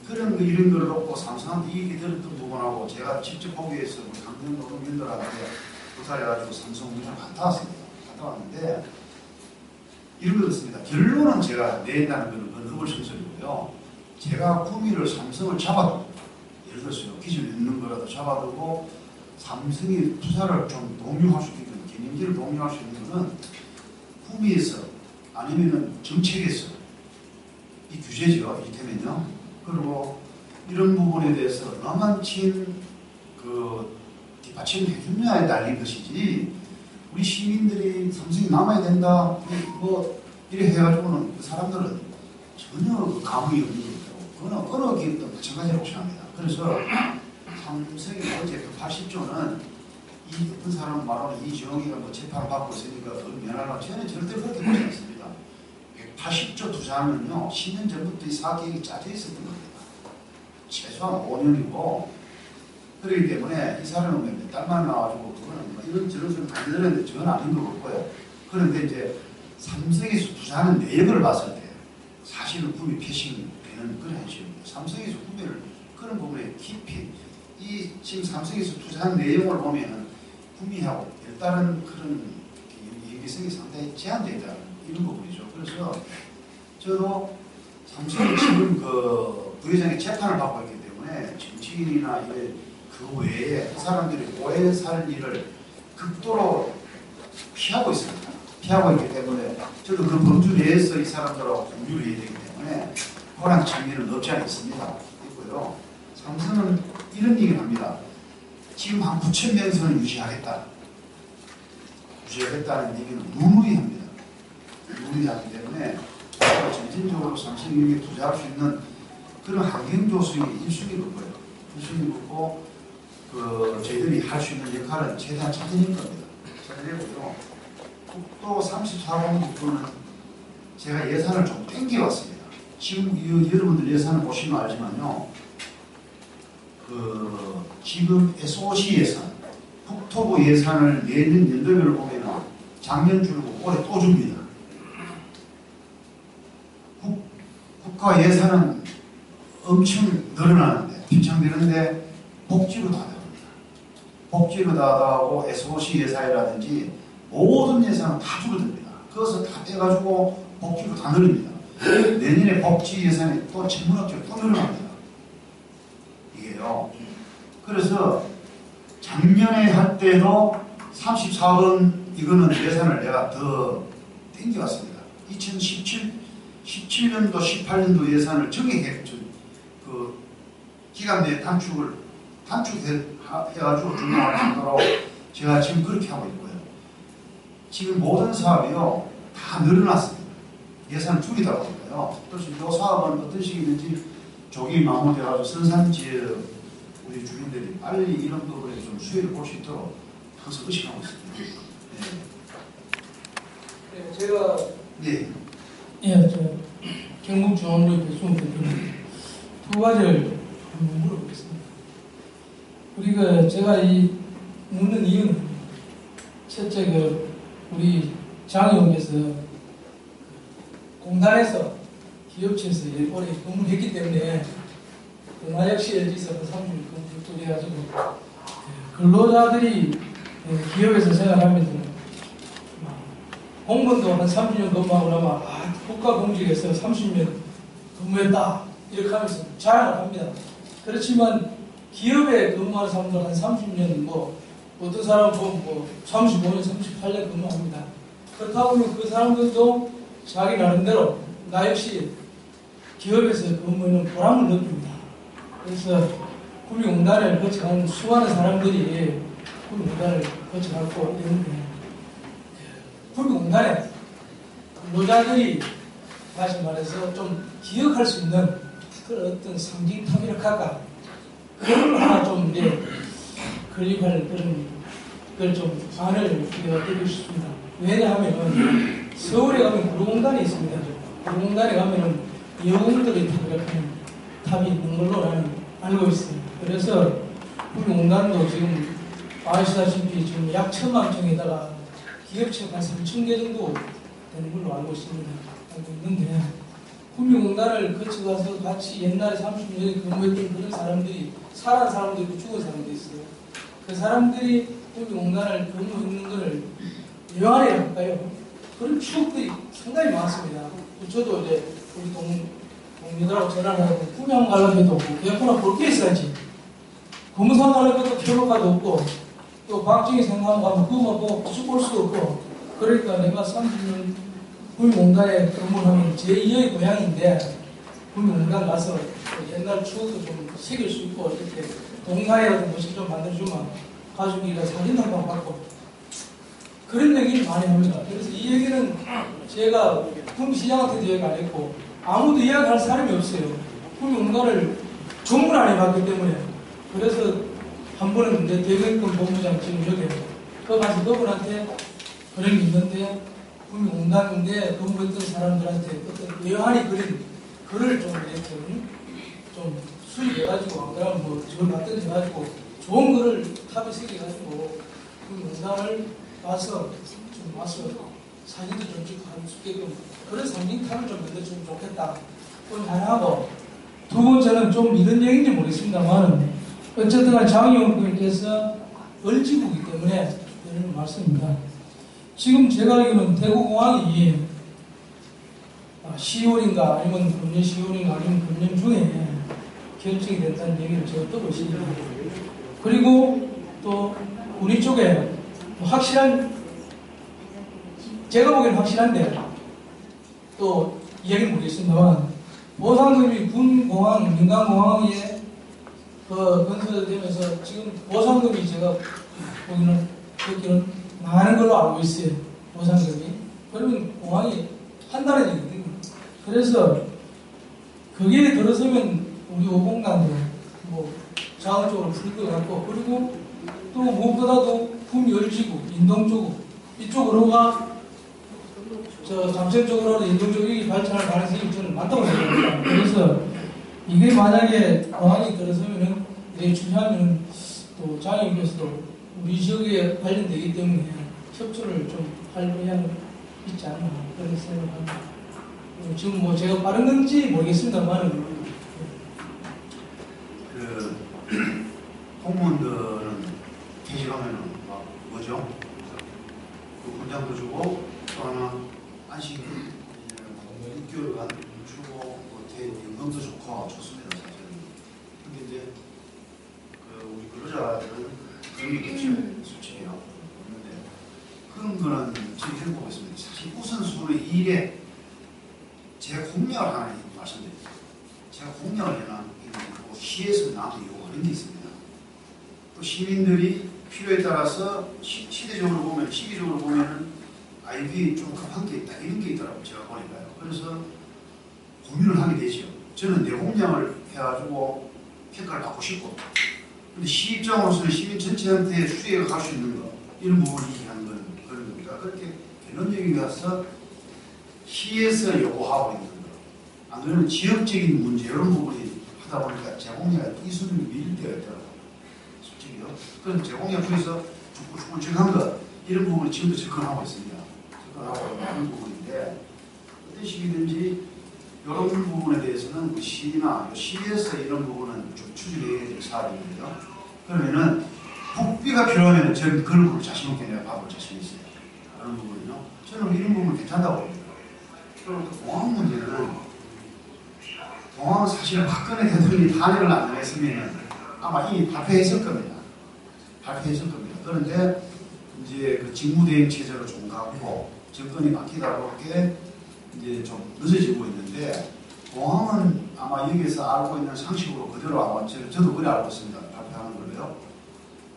그런 거 이런 걸 놓고 삼성한테 이익이 들었던 부분하고 제가 직접 보기 위해서 강릉 노동인들한테 조사해가지고 삼성 공장 갔다 왔습니다. 갔다 왔는데 이런 거였습니다. 결론은 제가 낸다는 것은 그건 허블성설이고요. 제가 구미를 삼성을 잡아도 예를 들어서 기존에 있는 거라도 잡아두고 삼성이 투자를 좀 독려할 수 있는 경영지를 독려할 수 있는 것은 구미에서 아니면은 정책에서 이 규제죠. 이를테면요. 그리고 이런 부분에 대해서 너만친 그 뒷받침을 해주냐에 달린 것이지 우리 시민들이 삼성이 남아야 된다 뭐 이래 해가지고는 그 사람들은 전혀 그 감흥이 없는 거죠. 어느 기업도 마찬가지라고 생각합니다. 그래서 삼성이 어제 80조는 이 어떤 사람 말하는 이정희가 뭐 재판을 받고 있으니까 그걸 면하려고 저는 절대 그렇게 보지 않습니다. 80조 투자하면요 10년 전부터 이 사계획이 짜져 있었던 겁니다. 최소한 5년이고 그렇기 때문에 이 사람은 몇 달만 나와가지고 그거는 뭐 이런 저런 소리 많이 들었는데 저는 아닌 것 같고요. 그런데 이제 삼성에서 투자하는 내역을 봤을 때 사실은 구매 패싱되는 그런 현실입니다. 삼성에서 구매를 그런 부분에 깊이 이 지금 삼성에서 투자한 내용을 보면은 구매하고 별다른 그런 얘기성이 상당히 제한되어 있다 이런 부분이죠. 그래서 저도 삼성이 지금 그 부회장의 재판을 받고 있기 때문에 정치인이나 이래 그 외에 그 사람들이 오해 살 일을 극도로 피하고 있습니다. 피하고 있기 때문에 저도 그 범주 내에서 이 사람들하고 공유를 해야 되기 때문에 호랑 측면은 없지 않습니다. 있고요. 삼성은 이런 얘기를 합니다. 지금 한 9,000명 선을 유지하겠다는 얘기는 무리합니다. 무리하기 때문에 점진적으로 삼성에게 투자할 수 있는 그런 환경 조성이 1순위로 거예요. 1순위로 고 그 저희들이 할 수 있는 역할은 최대한 찾아낼 겁니다. 찾아내고요. 국도 34번 국도는 제가 예산을 좀 땡겨왔습니다. 지금 여러분들 예산을 보시면 알지만요. 그 지금 SOC 예산, 국토부 예산을 내년 연도별로 보면 작년 줄고 올해 또 줍니다. 국가 예산은 엄청 늘어나는데 편창되는데 복지로 다 나옵니다. 복지로 다 나오고 SOC 예산이라든지 모든 예산은 다 줄어듭니다. 그것을 다 떼가지고 복지로 다 늘립니다. 내년에 복지 예산이 또 천문학적으로 또 늘어납니다. 이게요. 그래서 작년에 할 때도 34번 이거는 예산을 내가 더 땡겨왔습니다. 2017년도 18년도 예산을 정액해가지고 그 기간 내 단축해가지고 중요한 정도로 제가 지금 그렇게 하고 있고요. 지금 모든 사업이요 다 늘어났습니다. 예산을 줄이다 보니까요. 그래서 이 사업은 어떤 식이 있는지 조기 마무리돼가지고 선산지역 우리 주민들이 빨리 이런 부분에 좀 수혜를 볼 수 있도록 항상 의식하고 있습니다. 네, 제가 네. 경북중앙로 배수원 대표님 두 가지를 한번 물어보겠습니다. 우리가 제가 이 묻는 이유는 첫째 우리 장 의원께서 공단에서 기업체에서 오래 근무했기 때문에 동아역시 LG에서 30년 근무 해가지고 근로자들이 기업에서 생활하면서 공무원도 한 30년 근무하고 나면 국가공직에서 30년 근무했다 이렇게 하면서 자랑을 합니다. 그렇지만 기업에 근무하는 사람들 한 30년 어떤 사람은 35년, 38년 근무합니다. 그렇다 보면 그 사람들도 자기 나름대로 나 역시 기업에서 근무하는 보람을 느낍니다. 그래서 구미공단을 거쳐가는 수많은 사람들이 구미공단을 거쳐가고 있는데 구미공단에 근로자들이 다시 말해서 좀 기억할 수 있는 그런 어떤 상징탑이랄까 그런 걸 하나 좀 이제 건립할 그런 걸 좀 반을 드리고 싶습니다. 왜냐하면 서울에 가면 구로공단이 있습니다. 구로공단에 가면은 여공들이 타락하는 탑이 있는 걸로 나는 알고 있어요. 그래서 구미공단도 지금 아시다시피 지금 약 1,000만 평에다가 기업체가 한 3,000개 정도 되는 걸로 알고 있습니다. 알고 있는데 구미공단을 거쳐가서 같이 옛날에 30년에 근무했던 그런 사람들이 살아난 사람도 있고 죽은 사람도 있어요. 그 사람들이 구미공단을 근무했는 것을 묘하리라 할까요? 그런 추억들이 상당히 많습니다. 저도 이제 우리 동료들하고 전화를 하고 구미항 가려면 없고 개포나 볼 게 있어야지. 검사 가려면 표로가도 없고 또 광증이 생각하면 가면 그거만 보고 쭉 볼 수도 없고 그러니까 내가 30년 구미공단에 근무를 하면 제2의 고향인데 구미공단 가서 옛날 추억도 좀 새길 수 있고 이렇게 동사회라든 것이 좀 만들어주면 가족이가 사진 한 방 받고 그런 얘기를 많이 합니다. 그래서 이 얘기는 제가 구미시장한테도 얘기 안 했고 아무도 이야기할 사람이 없어요. 구미공단을 전문 안 해봤기 때문에 그래서 한 번은 내 대경권 본부장 지금 여기 그 가서 그분한테 그런 게 있는데 구미공단에 근무했던 사람들한테 어떤 외환이 그린 글을 좀 이렇게 좀 수립해가지고 안 그러면 뭐 저걸 갖다 해가지고 좋은 글을 탑에 새겨가지고 구미공단을 와서 좀 와서 사진도 좀 찍고 할 수 있게끔 그런 상징탑을 좀 만들어주면 좋겠다. 그건 하나하고 두 번째는 좀 이런 얘기인지 모르겠습니다만 어쨌든 간에 장의원님께서 을지구이기 때문에 이런 말씀입니다. 지금 제가 알기로는 대구공항이 10월인가 아니면 금년 10월인가 아니면 금년 중에 결정이 됐다는 얘기를 제가 듣고 있습니다. 그리고 또 우리 쪽에 확실한 제가 보기에는 확실한데 또 이야기는 모르겠습니다만 보상금이 군공항, 민간공항에 건설되면서 지금 보상금이 제가 보기는 듣기는 많은 걸로 알고 있어요. 보상금이. 그러면 공항이 한다는 얘기거든요. 그래서 거기에 들어서면 우리 오공단도 뭐 자원적으로 풀 것 같고 그리고 또 무엇보다도 구미을지구, 인동쪽구 이쪽으로가 저 장점적으로 인동적인 발전할 가능성이 저는 많다고 생각합니다. 그래서 이게 만약에 공항이 들어서면은 이렇게 추진하면은 또 장애인께서도 우리 지역에 관련되기 때문에 협조를 좀 할 의향이 있지 않나 그런 생각합니다. 지금 뭐 제가 빠른 건지 모르겠습니다만 그 공무원들은 퇴직하면은 막 뭐죠? 그 훈장도 주고 또 하나 안식 6개월간 주고 연금도 좋고 좋습니다. 사실은. 근데 이제 그 우리 근로자들은 그런 게 없죠. 솔직히요. 없는데 그런 거는 저희 해보고 있습니다. 사실 우선순위 일에 제가 공약을 하나 말씀드립니다. 제가 공약을 해놨고 시에서 나도 요구하는 게 있습니다. 또 시민들이 필요에 따라서 시대적으로 보면 시기적으로 보면은 아이들이 좀 급한 게 있다 이런 게 있더라고요. 제가 보니까요. 그래서 고민을 하게 되죠. 저는 내 공약을 해가지고 평가를 받고 싶고 근데 시 입장으로서는 시민 전체한테 수혜가 갈 수 있는 거 이런 부분을 얘기하는 건 그런 겁니다. 그렇게 개론적인 가서 시에서 요구하고 있는 거 안 그러면 지역적인 문제 이런 부분이 하다 보니까 제 공약이 이 수준이 밀릴 때가 있더라고요. 솔직히요. 그런 제 공약 중에서 죽을죽한 거 이런 부분을 지금도 접근하고 있습니다. 접근하고 있는 부분인데 어떤 식이든지 이런 부분에 대해서는 그 시나 시에서 이런 부분은 좀 추진해야 될 사안이거든요. 그러면은 국비가 필요하면 저는 그런 부분을 자신 있게 내가 봐볼 자신 있어요. 그런 부분은요. 저는 이런 부분 괜찮다고 봅니다. 그리고 또 공항 문제는 공항은 사실 박근혜 대통령이 탄핵을 안 했으면 아마 이미 발표했을 겁니다. 발표했을 겁니다. 그런데 이제 그 직무대행 체제로 좀 가고 정권이 바뀌다 보게 이제 좀 늦어지고 있는데 공항은 아마 여기에서 알고 있는 상식으로 그대로 아마 저도 그래 알고 있습니다. 발표하는 걸로요.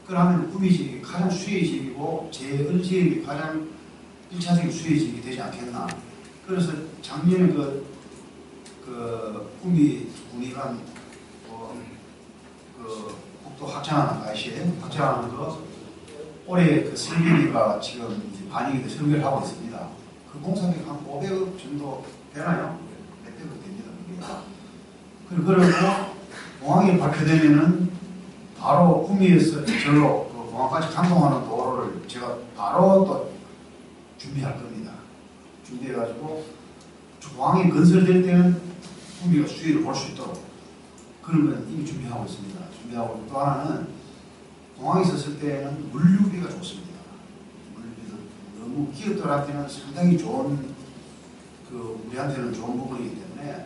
그러면 구미지역이 가장 수혜지역이고 제1지역이 가장 1차적인 수혜지역이 되지 않겠나. 그래서 작년에 구미 군의관 국도 확장하는 아시에 확장하는 거 올해 그 설계비가 지금 이제 반영이 돼 설계를 하고 있습니다. 그 공사비가 한 500억 정도 되나요? 몇백억 됩니다. 그리고 공항이 발표되면은 바로 구미에서 절로 그 공항까지 간통하는 도로를 제가 바로 또 준비할 겁니다. 준비해가지고 공항이 건설될 때는 구미가 수위를 볼 수 있도록 그런 건 이미 준비하고 있습니다. 준비하고 또 하나는 공항에 있었을 때는 물류비가 좋습니다. 물류비도 너무 기업들한테는 상당히 좋은 우리한테는 좋은 부분이기 때문에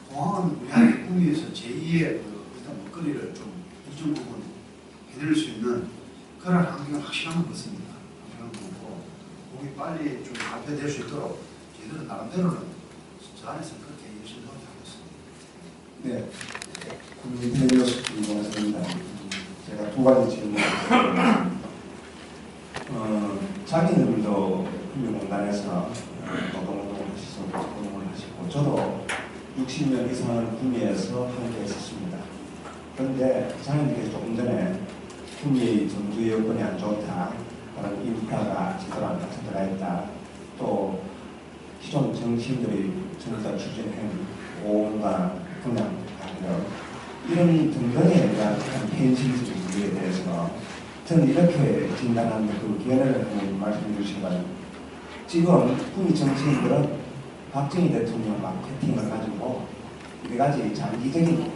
공항은 우리한테 구미에서 제2의 일단 먹거리를 좀 일정 부분 해낼 수 있는 그런 환경을 확실한 것 같습니다. 확실한 거고 거기 빨리 좀 발표될 수 있도록 저희들은 나름대로는 저 안에서 그렇게 열심히 노력하고 있습니다. 네, 국민대리로서 질문하십니다. 제가 두 가지 질문을 자기들도 구미공단에서 노동운동을 하시고 저도 60년 이상을 구미에서 함께 했었습니다. 그런데 장관님께서 조금 전에 구미 전주 여건이 안 좋다, 다른 인프라가 제대로 안 갖춰져 있다, 또 기존 정치인들이 정치자 추진한 오온과 분양 가격 이런 등등에 대한 현실적인 문제에 대해서 저는 이렇게 진단하는 그 견해를 한번 말씀해 주시면, 지금 구미 정치인들은 박정희 대통령 마케팅을 가지고 여러 가지 장기적인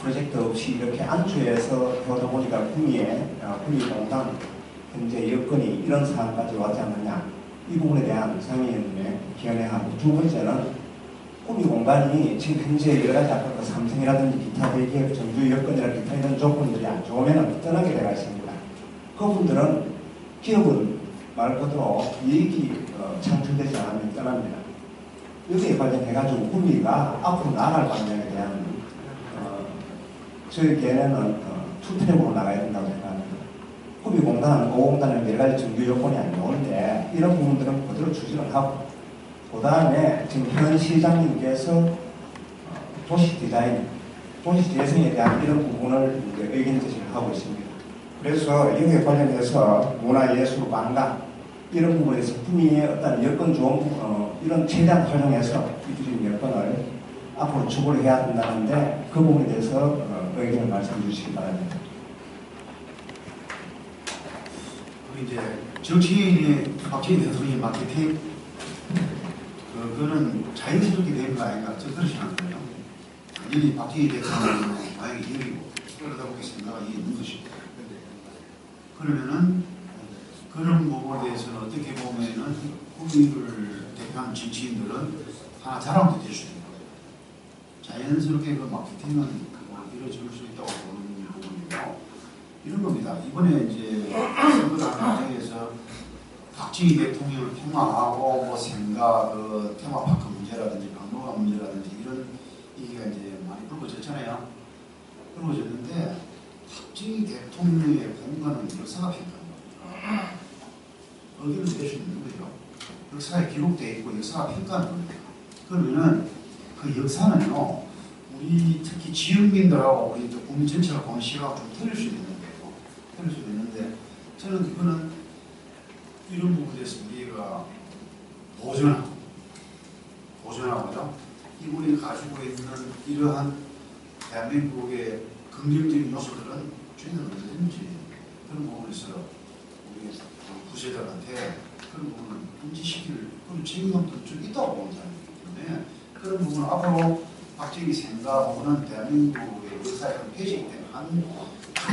프로젝트 없이 이렇게 안주해서 하다 보니까 구미공단 현재 여건이 이런 상황까지 왔지 않느냐, 이 부분에 대한 상임위원회 견해하고, 두 번째는 구미공단이 지금 현재 여러 가지 아까 삼성이라든지 기타 대기업 정주 여건이나 기타 이런 조건들이 안 좋으면 떠나게 되어 있습니다. 그분들은 기업은 말 그대로 이익이 창출되지 않으면 떠납니다. 여기에 관련해가지고 구미가 앞으로 나갈 방향에 대한 저희 견해는 투트랙으로 나가야 된다고 생각합니다. 구미공단은 오공단은 여러 가지 정규 요건이 안 좋은데 이런 부분들은 그대로 추진을 하고, 그 다음에 지금 현 시장님께서 도시 디자인, 도시 재생에 대한 이런 부분을 이제 의견 제시를 하고 있습니다. 그래서 여기에 관련해서 문화예술, 관광 이런 부분에서 구미의 어떤 여건 좋은 이런 최대한 활용해서 이들의 여건을 앞으로 추구를 해야 된다는데 그 부분에 대해서 의견을 말씀해 주시기 바랍니다. 이제 정치인이 박정희 대통령의 마케팅 그거는 자연스럽게 된 거 아닌가, 저 그렇게 생각해요. 당연히 박정희 대통령은 만약에 이익이고 그러다 보겠습니다. 이게 있는 것이고, 그러면은 그런 부분에 대해서는 어떻게 보면은 구미를 대표하는 정치인들은 하나 자랑도 될 수 있는 거예요. 자연스럽게 그 마케팅은 이루어질 수 있다고 보는 부분이고, 이런 겁니다. 이번에 이제 선거를 하는 과정에서 박정희 대통령을 평화하고 뭐 생가 그 테마파크 문제라든지 박물관 문제라든지 이런 얘기가 이제 많이 불거졌잖아요. 불거졌는데 박정희 대통령의 공간은 역사가 평가합니다. 의견을 낼 수 있는 거죠. 역사에 기록되어 있고 역사가 평가하는 겁니다. 그러면은 그 역사는요, 우리 특히 지역민들하고 우리 국민 전체가 보는 시각하고 좀 틀릴 수 있는 거예요. 틀릴 수 있는데 저는 그거는 이런 부분에 대해서 우리가 보존하고요. 이분이 가지고 있는 이러한 대한민국의 긍정적인 요소들은 저희는 언제든지 그런 부분에서 우리 구세들한테 그런 부분을 인지시킬 그런 책임감도 좀 있다고 보는 사람이기 때문에 그런 부분은 앞으로 박정희 생각 혹은 대한민국의 역사의 한 페이지이기 때문에 한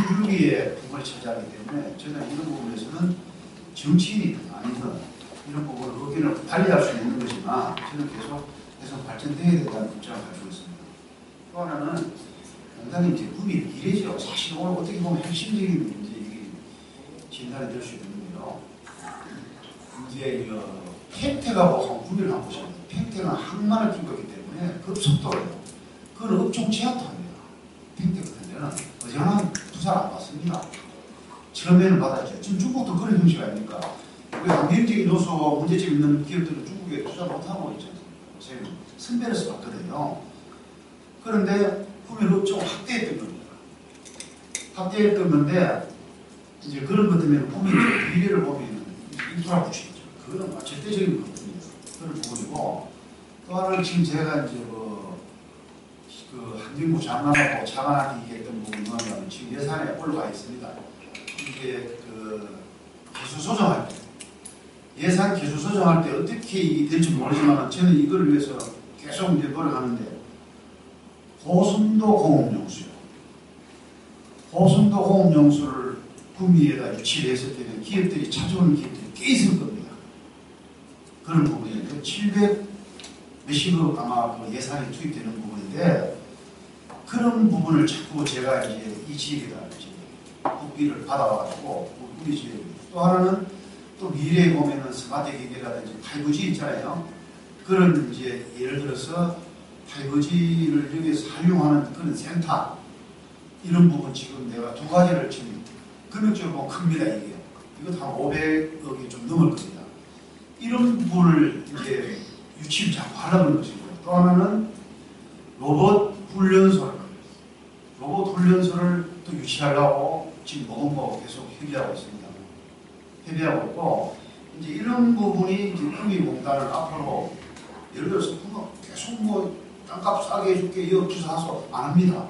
줄기의 부분을 차지하기 때문에 저는 이런 부분에서는 정치인이든 아니든 이런 부분을 의견을 달리할 수 있는 거지만 저는 계속 발전돼야 된다는 입장을 가지고 있습니다. 또 하나는 공단이 이제 구미 미래죠. 사실 오늘 어떻게 보면 핵심적인 문제 이게 진단이 될 수 있는데요. 이제 팽택하고 구미를 한번 보시면 팽택은 항만을 끼고 있기 때문에 급속도예요. 그건 업종 제한도 합니다. 팽택 같은 데는 어지간한 투자를 안 받습니다. 처음에는 받았죠. 지금 중국도 그런 형식 아닙니까? 우리 환경적인 요소 문제점 있는 기업들은 중국에 투자 못하고 있지 않습니까? 지금 선별해서 받거든요. 그런데 구매 업종 확대했던 겁니다. 확대했던 건데 이제 그런 것 때문에 구매 미래를 보면 인프라 부채죠. 그거는 절대적인 부분입니다. 그런 부분이고, 또 하나는 지금 제가 이제 그 환경부 장관하고 차관한테 얘기했던 부분은 지금 예산에 올라가 있습니다. 이게 그 개수 조정할 때, 예산 개수 조정할 때 어떻게 이 될지 모르지만 저는 이걸 위해서 계속 이제 노력하는데, 고순도 공업용수요. 고순도 공업용수를 구미에다 유치를 했을 때는 기업들이 찾아오는 기업들이 꽤 있을 겁니다. 그런 부분이 700 몇십억 아마 그 예산이 투입되는 부분인데, 그런 부분을 자꾸 제가 이제 이 지역에다 이제 국비를 받아와가지고 우리 지역, 또 하나는 또 미래에 보면은 스마트 기계라든지 5G 있잖아요. 그런 이제 예를 들어서 5G를 여기서 활용하는 그런 센터, 이런 부분 지금 내가 2가지를 지금 금액적으로 큽니다. 이게 이것도 한 500억이 좀 넘을 겁니다. 이런 부분을 이제 유치를 자꾸 하려고 하는 것이고요. 또 하나는 로봇 훈련소를 또 유치하려고 지금 모금하고 계속 협의하고 있습니다. 협의하고 있고, 이제 이런 부분이 이제 구미공단을 앞으로 예를 들어서 계속 뭐 땅값 싸게 해줄게 이거 투자하소 안 합니다.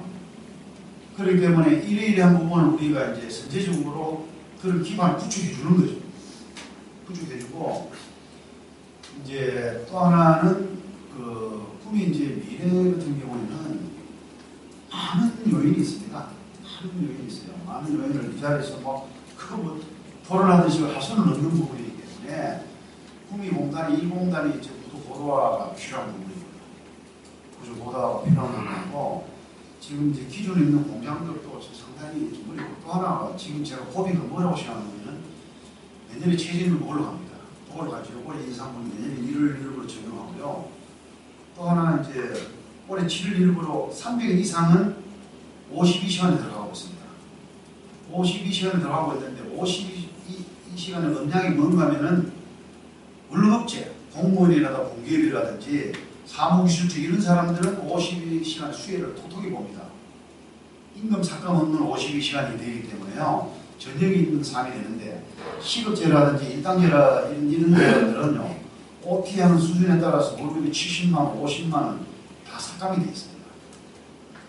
그렇기 때문에 이러이러한 부분을 우리가 이제 선제적으로 그런 기반을 구축해 주는 거죠. 구축해 주고, 이제 또 하나는 그 구미 이제 미래 같은 경우에는 많은 요인이 있습니다. 많은 요인이 있어요. 많은 요인을 이 자리에서 뭐 그거 뭐 토론하듯이 할 수는 없는 부분이기 때문에 구미공단이 이 공단이 이제 구조 고도화가 필요한 부분이고요. 구조 고도화가 필요한 부분이고, 지금 이제 기존에 있는 공장들도 상당히 좀 어리고, 또 하나가 지금 제가 고비가 뭐라고 생각하냐면 내년에 최저임금 올라갑니다. 올라가죠. 올해 인상분 내년에 1월 1일부로 적용하고요. 또 하나 이제 올해 7월 1일부로 300일 이상은 52시간에 들어가고 있습니다. 52시간에 들어가고 있는데 52시간의 음량이 뭔가 하면은 월급제, 공무원이라든가 공기업이라든지 사무기술직 이런 사람들은 52시간 수혜를 톡톡히 봅니다. 임금 삭감 없는 52시간이 되기 때문에요. 저녁이 있는 삶이 되는데, 시급제라든지 1단계라 이런 데들은요, OT하는 수준에 따라서 월급이 70만 원, 50만 원 다 삭감이 되어 있습니다.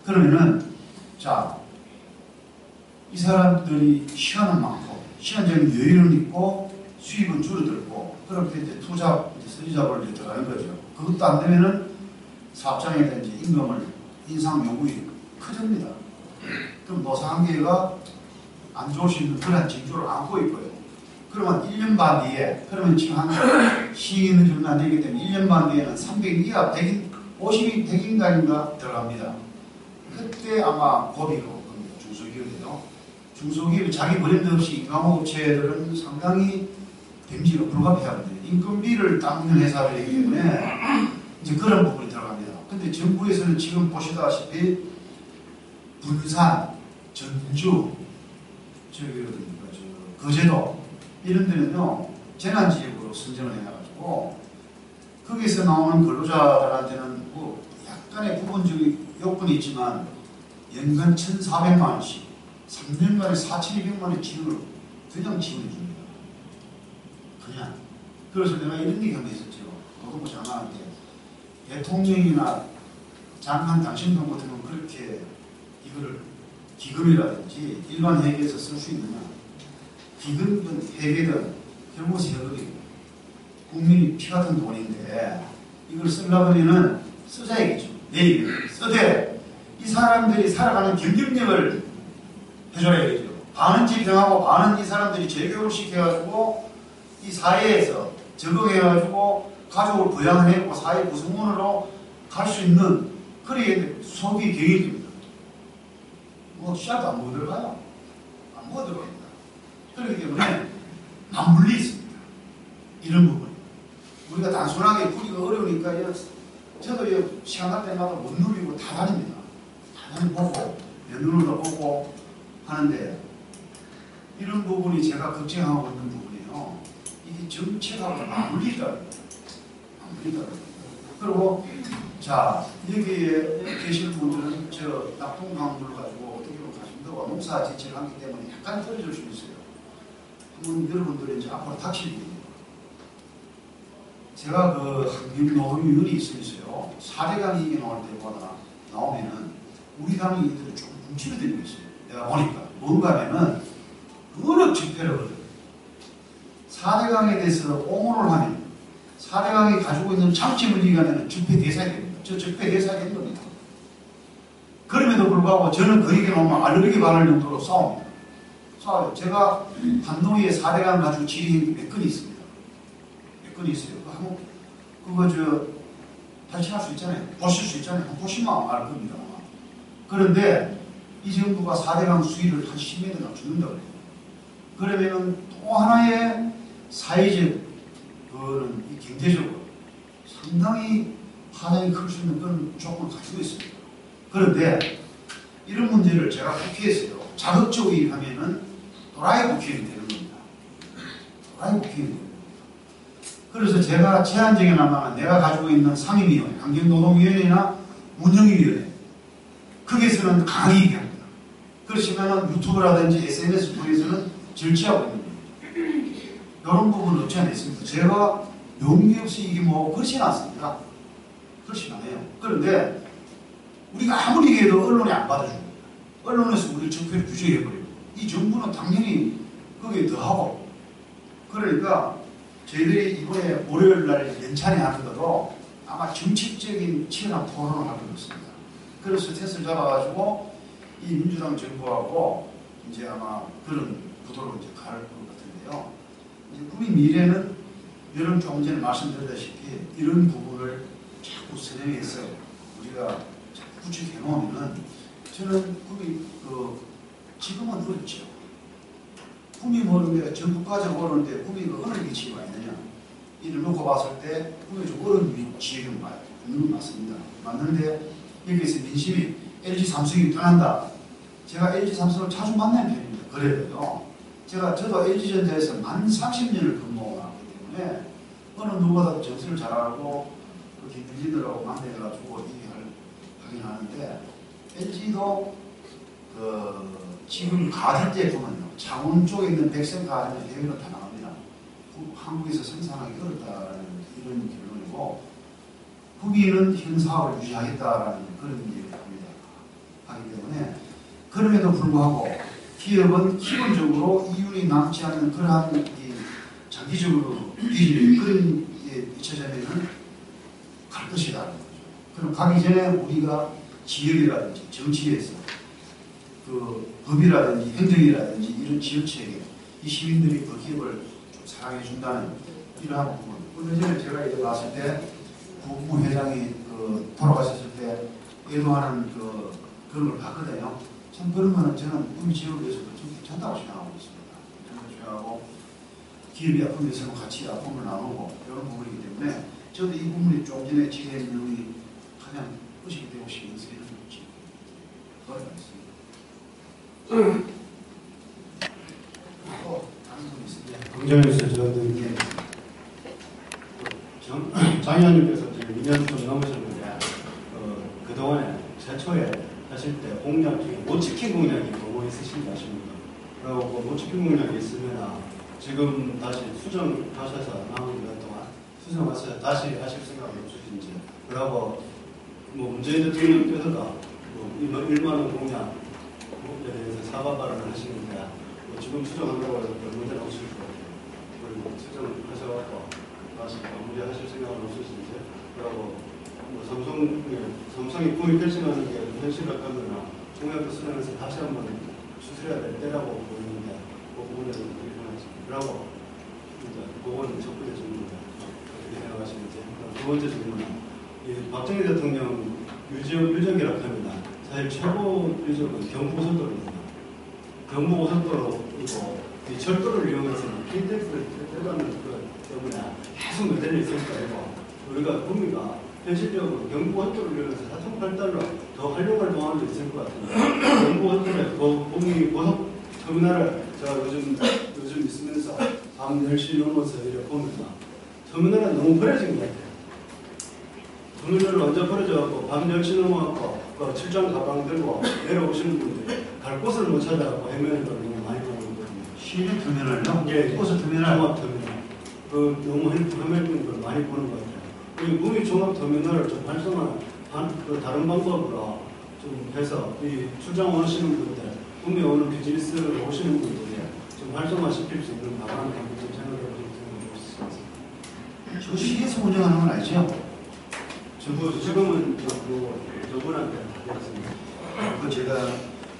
그러면은, 자, 이 사람들이 시간은 많고, 시간적인 여유는 있고, 수입은 줄어들고, 그렇게 이제 투자, 서리잡을 들어가는 거죠. 그것도 안 되면은 사업장이든지 임금을 인상 요구이 커집니다. 그럼 노사관계가 안 좋을 수 있는 그런 징조를 안고 있고요. 그러면 1년 반 뒤에, 그러면 지금 한 시기는 좀 안 되기 때문에 1년 반 뒤에는 300 이하 100인가인가 들어갑니다. 그때 아마 고비가 올 겁니다. 중소기업이요. 중소기업이 자기 브랜드 없이 인감업체들은 상당히 데미지가 불가피하거든요. 인건비를 닦는 회사들이기 때문에 이제 그런 부분이 들어갑니다. 근데 정부에서는 지금 보시다시피 분산, 전주, 거제도 이런 데는요 재난지역으로 선정을 해놔가지고 거기서 나오는 근로자들한테는 뭐 약간의 부분적인 요건이 있지만 연간 1,400만 원씩 3년간에 4,200만 원의 지원을 그냥 지원해 줍니다. 그냥. 그래서 내가 이런 얘기 한번 했었죠. 노동부 장관한테 대통령이나 장관 당신도 같으면 그렇게 이거를 기금이라든지 일반 회계에서 쓸 수 있느냐. 기금이든 회계든 결국 세금이고 국민이 피 같은 돈인데 이걸 쓰려고 하면은 써자야겠죠. 내일 써대 이 사람들이 살아가는 경쟁력을 해줘야겠죠. 반은 집행하고 반은 이 사람들이 재교육을 시켜가지고 이 사회에서 적응해가지고 가족을 부양해고 사회 구성원으로 갈 수 있는 그런 속이 경영입니다. 뭐 씨앗도 안 먹어 들어가요. 안 먹어 들어갑니다. 그렇기 때문에 맞물리 있습니다. 이런 부분. 우리가 단순하게 구리가 어려우니까 저도 시간 날 때마다 못 누비고 다 다닙니다. 다 보고 면눈으로 보고 하는데 이런 부분이 제가 걱정하고 있는 부분이에요. 이게 정책하고 맞물리더라고요. 그리고 자 여기에 계시는 분들은 저 낙동강물을 가지고 어떻게 보면 가슴도가 농사 지체를 하기 때문에 약간 떨어질 수 있어요. 한번 여러분들이 이제 앞으로 닥칠 일이에요. 제가 그 한김노동위원회 있어요. 사대강 이익이 나올 때보다 나오면은 우리 당이 이들이 조금 뭉치게 되고 있어요. 내가 보니까 뭔가 하면은 어느 집회를 거든 4대강에 대해서 옹호를 하면 4대강이 가지고 있는 장치 문제가 집회 대상이 됩니다. 저 집회 대상이 된 겁니다. 그럼에도 불구하고 저는 그 얘기 나오면 알레르기 반할 정도로 싸웁니다. 싸워요. 제가 한동희의 4대강 가지고 질의한 게 몇 건이 있습니다. 몇 건이 있어요. 그거 발신할 수 있잖아요. 보실 수 있잖아요. 보시면 알 겁니다. 그런데 이 정부가 4대강 수위를 한 10m나 줄는다고 해요. 그러면은 또 하나의 사회적, 그거는 이 경제적으로 상당히 파장이 클 수 있는 그런 조건을 가지고 있습니다. 그런데 이런 문제를 제가 국회에서요, 자극적으로 하면은 도라이 국회의원이 되는 겁니다. 도라이 국회의원이 됩니다. 그래서 제가 제한적이나마 내가 가지고 있는 상임위원회, 환경노동위원회나 운영위원회, 거기에서는 강하게 얘기합니다. 그렇지만 유튜브라든지 SNS 통해서는 절제하고 있는 겁니다. 이런 부분은 없지 않아 있습니다. 제가 용기 없이 이게 뭐 그렇지는 않습니다. 그렇지는 않아요. 그런데 우리가 아무리 얘기해도 언론이 안 받아줍니다. 언론에서 우리 적폐를 규제해버리고 이 정부는 당연히 거기에 더하고 그러니까 저희들이 이번에 월요일날 연찬회 하는데도 아마 정책적인 치열한 토론을 하고 있습니다. 그래서 스탠스를 잡아가지고 이 민주당 정부하고 이제 아마 그런 구도로 이제 갈 것 같은데요. 이제 국민 미래는 여러분 조금 전에 말씀드렸다시피 이런 부분을 자꾸 선행해서 우리가 구축해 놓으면은 저는 지금은 어렵죠. 국민 모르는데 전 국가적으로 오는데 국민이 어느 위치에 와 있느냐 이를 놓고 봤을 때 국민이 좀 어려운 위치에 와요. 그건 맞습니다. 맞는데 여기에서 민심이 LG 삼성이 떠난다. 제가 LG 삼성을 자주 만나는 편입니다. 그래도요. 저도 LG전자에서 만 30년을 근무하기 때문에 어느 누구보다도 정신을 잘 알고 김진들하고 만나가지고 하긴 하는데 LG도 지금 가전 때 보면요. 창원 쪽에 있는 백색 가전의 대회는 다 나갑니다. 한국에서 생산하기 어렵다는 이런 결론이고 국위는 현 사업을 유지하겠다라는 그런 얘기를 합니다. 하기 때문에 그럼에도 불구하고 기업은 기본적으로 이윤이 남지 않는 그러한 장기적으로 비전이 그런 게 비춰지면은 갈 것이라는 거죠. 그럼 가기 전에 우리가 지역이라든지 정치에서 그 법이라든지 행정이라든지 이런 지역체계 이 시민들이 그 기업을 좀 사랑해 준다는 이러한 부분. 오늘 전에 제가 이제 봤을 때 국무회장이 돌아가셨을 때 애도하는 그런 걸 봤거든요. 참 그런 거는 저는 우리 지역을 위해서도 좀 괜찮다고 생각하고 있습니다. 괜찮다고 생각하고 기업이 아픈 데서는 같이 아픔을 나누고 이런 부분이기 때문에 저도 이 부분이 좀 전에 지혜의 명이 가장 의식이 되고 싶은 세는 없지. 돌아가겠습니다. 다른 분 있습니다. 공정에서 저는 장의원님께서 지금 2년 좀 넘으셨는데 그동안에 최초에 하실 때 공약 중에 못 지킨 공약이 너무 있으신가 싶습니다. 그리고 못 지킨 공약이 있으면 지금 다시 수정하셔서 남은 몇 동안 수정하셔서 다시 하실 생각이 없으신지 그리고 문재인 대통령께서가 1만 원 공약에 대해서 사과 발언을 하시는데 지금 수정한다고 해서 문제는 없을 것 같아요. 수정을 하셔서 다시 마무리하실 생각은 없으신지 그리고 삼성이 꿈이 펼쳐가는 게 현실 같다거나 공약도 수정해서 다시 한번 수술해야 될 때라고 보이는데 그 부분에 대해서 불편하십니다. 그리고 그거는 첫 번째 질문입니다. 어떻게 생각하시는지. 두 번째 질문은 박정희 대통령 유적이라고 합니다. 사실 최고 유적은 경부고속도로입니다. 경부고속도로이고 이 철도를 이용해서는 KTX를 떼가는 그 때문에 계속 매달려 있을 거예요. 우리가 국민가 현실적으로 경부고속도로를 이용해서 4,8달러 더 활용할 방안도 있을 것 같은데 경부고속도로에 국민 고속터미널을 제가 요즘 있으면서 밤 10시 넘어서 이렇게 보면 터미널은 너무 버려진 것 같아요. 터미널을 완전 버려져갖고 밤 10시 넘어갖고 출장 가방 들고 내려오시는 분들이 갈 곳을 못 찾아갖고 헤매는 걸 너무 많이 보고 있거든요. 시내 터미널요? 예, 버스 터미널. 종합터미널. 너무 헤매는 걸 많이 보는 것 같아요. 우리 국민 종합터미널을 좀 활성화 그 다른 방법으로 좀 해서 이 출장 오시는 분들, 국내 오는 비즈니스를 오시는 분들이 좀 활성화시킬 수 있는 방안을 한번 좀 생각해 보실 수 있습니다. 저 시에서 운영하는 건 아니죠? 지금은 저분한테 하겠습니다. 그 제가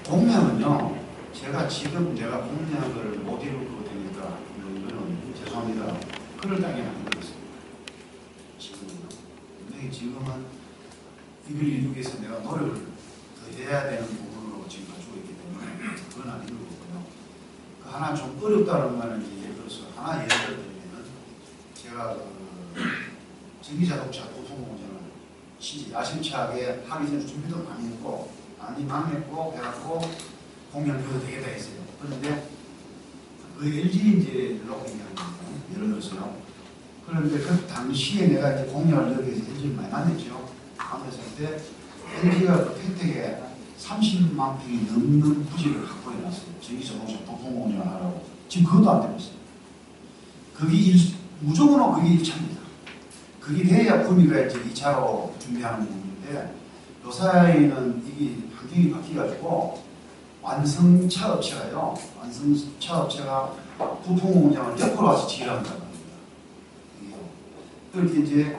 공약은요, 제가 지금 내가 공약을 못 이룰 거 되니까 이거는 죄송합니다. 그럴 땅에 안 들었습니다. 지금은요. 분명히 지금은 이걸 이루기 위해서 내가 노력을 더 해야 되는 부분으로 지금 가지고 있기 때문에 그건 안 이루고 있고요. 그 하나 좀 어렵다는 말은 이제 예를 들어서 하나 예를 들면은 제가 전기자동차 고속공장을 진짜 야심차게 하기 전에 준비도 많이 했고 해갖고 공연해도 되겠다 했어요. 그런데 그 LG 이제 연락이 하는 예를 들어서요. 그런데 그 당시에 내가 이제 공연을 여기 위해서 LG를 많이 만났죠. 만났을 때 LG가 그 평택에 30만 평이 넘는 부지를 갖고 해놨어요. 전기자동차 부품공장을 하라고. 지금 그것도 안 되고 있어요. 그게 무조건 그게 1차입니다. 그게 돼야 구미가 이제 2차로 준비하는 부분인데 요 사이에는 이게 환경이 바뀌어가지고 완성차 업체가요. 완성차 업체가 부품 공장을 옆으로 와서 지휘를 한다는 겁니다. 그렇게 이제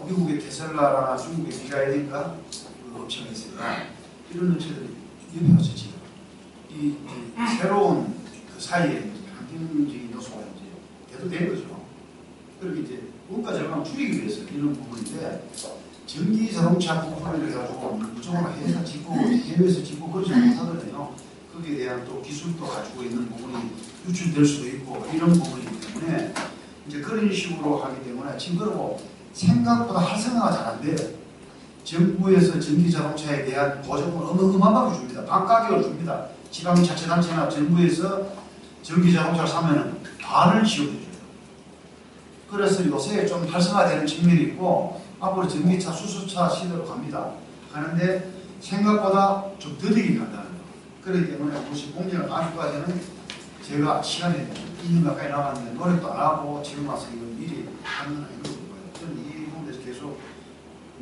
미국의 테슬라나 중국의 BYD인가 그 업체가 있어요. 이런 업체들이 옆에 와서 지휘를 이 새로운 그 사이에 환경적인 요소가 이제 대두된 거죠. 그렇게 이제 원가 절감 줄이기 위해서 이런 부분인데 전기 자동차 부품을 해가지고 무조건 해외에서 짓고 그러지 못하거든요. 거기에 대한 또 기술도 가지고 있는 부분이 유출될 수도 있고 이런 부분이기 때문에 이제 그런 식으로 하기 때문에 지금 그러고 생각보다 활성화가 잘 안 돼요. 정부에서 전기 자동차에 대한 보조금을 어마어마하게 줍니다. 반가격을 줍니다. 지방자치단체나 정부에서 전기 자동차를 사면은 반을 지원해 줘요. 그래서 요새 좀 활성화되는 측면이 있고 앞으로 전기차, 수소차 시대로 갑니다. 가는데 생각보다 좀 더디게 간다는 거. 그렇기 때문에 혹시 공정을 아직까지는 제가 시간이 2년 가까이 남았는데 노력도 안 하고 지금 와서 이걸 미리 하는 건 아닌 거고요. 저는 이 부분에서 계속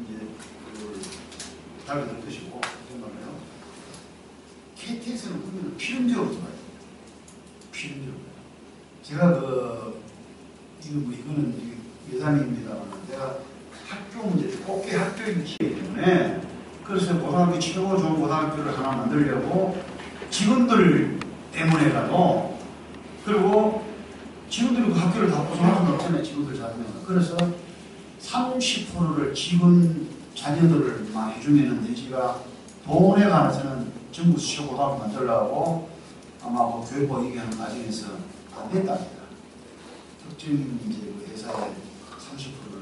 이제 답변을 드시고 생각해요. KTX는 보면 필름제로 들어가요. 필름제로. 제가 이거는 여담입니다만 내가 학교 문제, 꽃게 학교이기 때문에 그래서 고등학교 최고 좋은 고등학교를 하나 만들려고 직원들 때문에라도 그리고 직원들이 그 학교를 다 고생할 수는 없잖아요. 직원들 자녀는. 그래서 30%를 직원 자녀들만 해주면은 내지가 돈에 관해서는 전국 수초 고등학교 만들려고 아마 그 교육부 얘기하는 과정에서 안 됐답니다. 특정 이제 그 회사의 30%를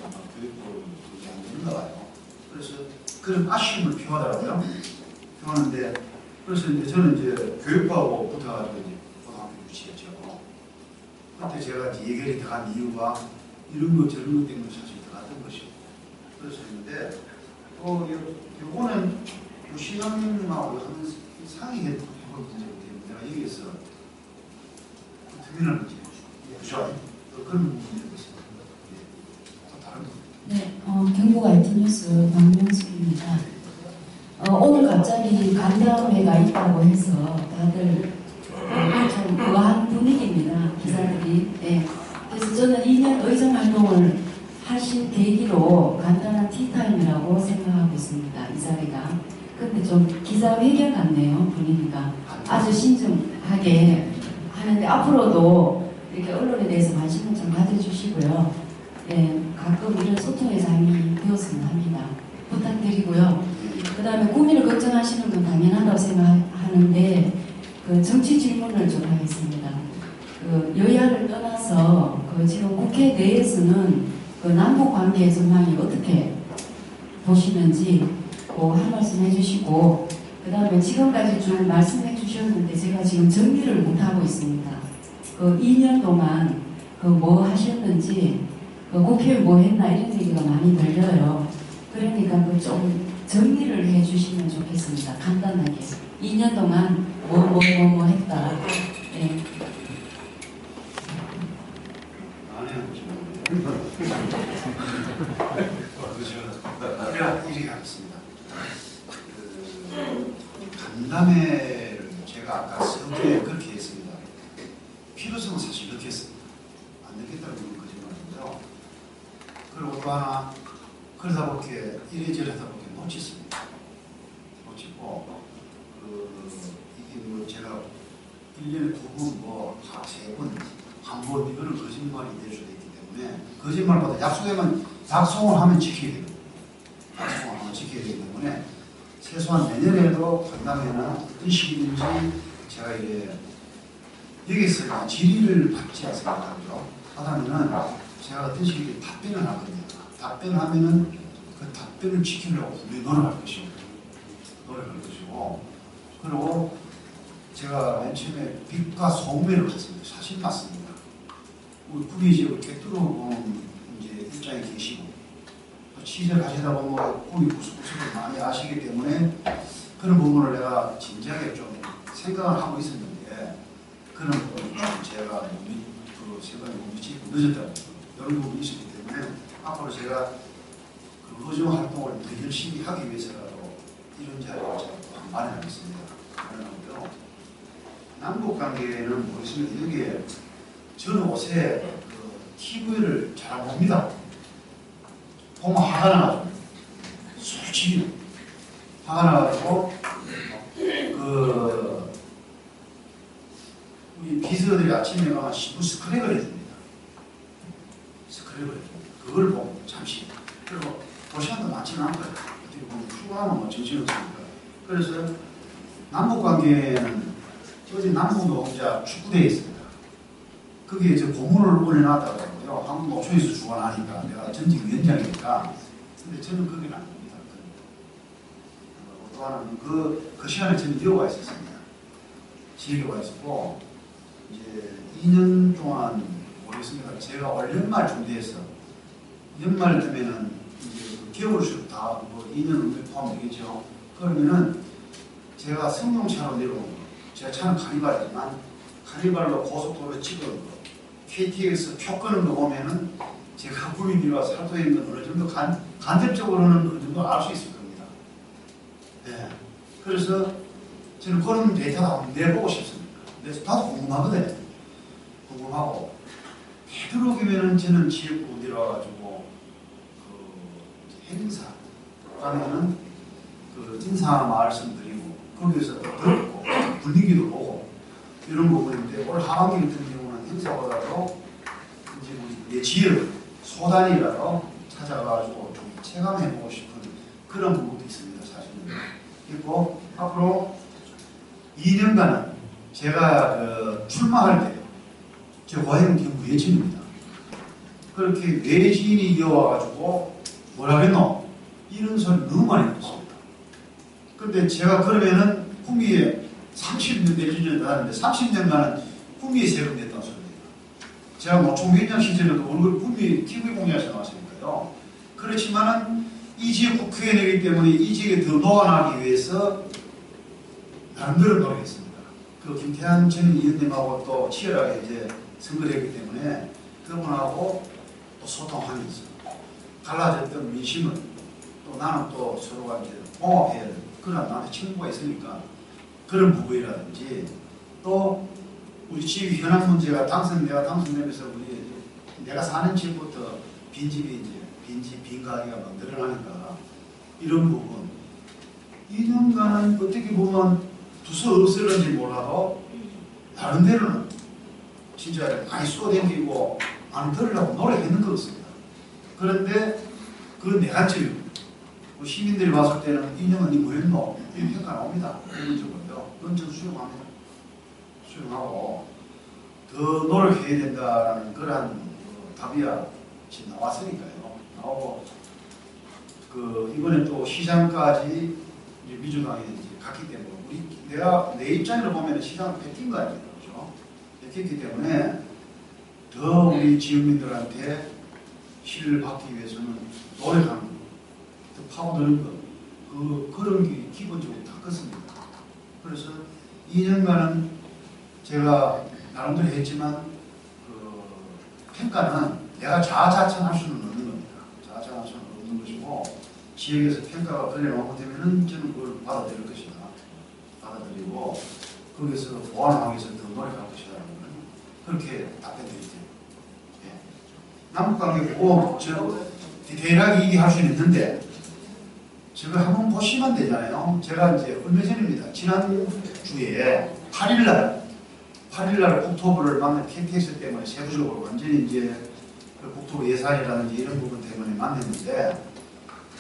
아마 교육부 그게 안 되는가 봐요. 그래서 그런 아쉬움을 표하더라고요. 표하는데 그래서 이제 저는 이제 교육부하고 붙어가지고 이제 고등학교 유치했죠. 그때 제가 이제 예결이 들어간 이유가 이런 거 저런 것 때문에 사실 들어갔던 것이고 그래서 했는데 요거는 요 시장님하고 하는 상의해 볼 문제이기 때문에 내가 여기에서 특별한 문제 그죠? 그런 부분이었습니다. 또 다른 부분. 네, 경북 IT뉴스 박명숙입니다. 오늘 갑자기 간담회가 있다고 해서 다들 좀 의아한 분위기입니다. 기자들이. 네. 그래서 저는 2년 의정 활동을 하신 계기로 간단한 티타임이라고 생각하고 있습니다. 이 자리가. 근데 좀 기자회견 같네요. 분위기가. 아주 신중하게 하는데 앞으로도 이렇게 언론에 대해서 관심을 좀 가져주시고요. 네, 가끔 이런 소통의 장이 되었으면 합니다. 부탁드리고요. 그 다음에 국민을 걱정하시는 건 당연하다고 생각하는데 그 정치 질문을 좀 하겠습니다. 그 여야를 떠나서 그 지금 국회 내에서는 그 남북 관계 전망이 어떻게 보시는지 한 말씀 해주시고 그 다음에 지금까지 쭉 말씀해 주셨는데 제가 지금 정리를 못하고 있습니다. 그 2년 동안 그 뭐 하셨는지 그 국회의원 뭐 했나 이런 얘기가 많이 들려요. 그러니까 그 좀 정리를 해주시면 좋겠습니다. 간단하게 2년 동안 뭐 했다. 네. 그러다 보게 이래저래 하다 보게 놓쳤습니다. 놓치고 이게 뭐 제가 1년에 2번 뭐각 3번 한 번 이거는 거짓말이 될 수도 있기 때문에 거짓말보다 약속을 하면 지켜야 됩니다. 약속을 하면 지켜야 되기 때문에 최소한 내년에도 간담회는 어떤 시기든지 제가 이래 여기서 질의를 받지 않습니까? 하다면은 제가 어떤 식으로 답변을 하거든요. 답변하면은 그 답변을 지키려고 노력할 것입니다. 노력할 것이고, 그리고 제가 맨 처음에 빛과 소음회를 했습니다. 사실 맞습니다. 우리 구리 지역을 꿰뚫어보는 이제 입장에 계시고, 또 취재를 하시다 보면 구리 구석구석을 많이 아시기 때문에 그런 부분을 내가 진지하게 좀 생각을 하고 있었는데, 그런 부분을 좀 제가 생각이 못 미치고 늦었다고 이런 부분이 있었기 때문에 앞으로 제가 그 의정 활동을 더 열심히 하기 위해서라도 이런 자리를 제가 마련하겠습니다. 마련하고요. 남북 관계는 모르겠습니다. 여기에 저는 요새 그 TV를 잘 안 봅니다. 보면 화가 나가지고 솔직히 화가 나가지고 우리 비서들이 아침에 가면 스크랩을 해줍니다. 스크랩을 해줍니다. 그걸 보고 잠시. 그리고 볼 시간도 많지는 않고요. 어떻게 보면 휴가하면 뭐 정신없으니까. 그래서 남북관계는 어제 남북노동자 축구대회 있습니다. 거기에 저 고문을 올려놨다고요. 한국 노총에서 주관하니까 내가 전직 위원장이니까. 근데 저는 거기는 안 봅니다. 또 하나는 그 시간에 저는 이어가 있었습니다. 지역에 와 있었고, 이제 2년 동안 모르겠습니다. 제가 올 연말 준비해서 연말 되면은 이제 그 겨울수업 다뭐 2년 포함되겠죠. 그러면은 제가 승용차로 내려온 거, 제가 차는 카니발이지만 카니발로 고속도로 찍은 거, KTX 표 끄는 거 보면은 제가 구민이와 살도에 있는 어느 정도 간접적으로는 어느 정도 알 수 있을 겁니다. 네. 그래서 저는 그런 데이터도 한번 내보고 싶습니다. 그래서 나도 궁금하거든요. 궁금하고 되도록이면은 저는 지역구 내려와가지고 그 행사 가면은 그 인사 말씀드리고 거기서 듣고 분위기도 보고 이런 부분인데 올 하반기 같은 경우는 행사보다도 이제 내 지역 소단이라도 찾아가가지고 좀 체감해보고 싶은 그런 부분도 있습니다. 사실은. 그리고 앞으로 2년간은 제가 출마할 때 제 고향은 경북 예천입니다. 그렇게 외지인이 이어와가지고 뭐라겠노? 이런 소리 너무 많이 듣습니다. 그런데 제가 그러면은 구미에 30년 내주년 하는데 30년간은 구미에 세금 냈다는 소리입니다. 제가 노총위원장 시절에도 얼굴 구미 TV 공장에서 나왔으니까요. 그렇지만은 이 지역 국회의원이기 때문에 이 지역에 더 녹아나기 위해서 나름대로 노력했습니다. 그 김태한 전 의원님하고 또 치열하게 이제 선거를 했기 때문에 그분하고 또 소통하면서 갈라졌던 민심을 또 나는 또 서로가 이제 봉합해야 되는 그런 나한테 친구가 있으니까 그런 부분이라든지 또 우리 지역 현안 문제가 내가 당선되면서 내가 사는 집부터 빈집이 이제 빈 가게가 막 늘어나니까 이런 부분 2년간은 어떻게 보면 두서 없을는지 몰라도 나름대로는 진짜 많이 쏘댕기고 많이 들으려고 노력했는 것 같습니다. 그런데 그 내관점이고 시민들이 봤을 때는 2년은 이 뭐였노? 이런 평가 나옵니다. 기본적으로요. 그건 저도 수용합니다. 수용하고 더 노력해야 된다라는 그러한 답이야 지금 나왔으니까요. 나오고 이번에 또 시장까지 이제 민주당이 이제 갔기 때문에 내 입장으로 보면 시장을 뺏긴 거 아니에요. 그렇죠? 뺏겼기 때문에 더 우리 지역민들한테 실을 받기 위해서는 노력하는 거, 더 파고드는 거, 그런 게 기본적으로 다 컸습니다. 그래서 2년간은 제가 나름대로 했지만 평가는 내가 자아자찬할 수는 없는 겁니다. 자아자찬할 수는 없는 것이고 지역에서 평가가 걸려놓고 되면은 저는 그걸 받아들일 것이다. 받아들이고 거기서 보완하기 위해서 더 노력할 것이다라는 걸 그렇게 답변드리죠. 예. 남북관계 보호 저 디테일하게 얘기할 수는 있는데 저거 한번 보시면 되잖아요. 제가 이제 얼마 전입니다. 지난주에 8일날 국토부를 만난 KTX 때문에 세부적으로 완전히 이제 그 국토부 예산이라든지 이런 부분 때문에 만났는데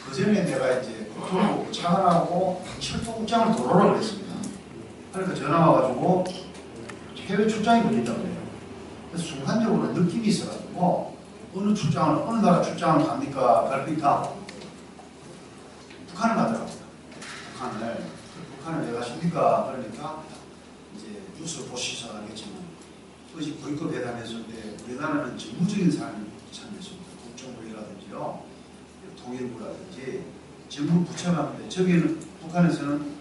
그 전에 내가 이제 국토부 차관하고 철도국장을 도로를 했습니다. 그러니까 전화 와가지고 해외 출장이 걸린다고 해요. 그래서 순간적으로 느낌이 있어가지고 어느 나라 출장을 갑니까? 그러니까 북한을 가더라고요. 북한을 왜 가십니까? 그러니까 이제 뉴스 보시서 알겠지만 어제 고위급 회담했을 때 우리나라는 정무적인 사람이 참여했습니다. 국정부라든지요, 통일부라든지 정부 부처가 있는데 저기는 북한에서는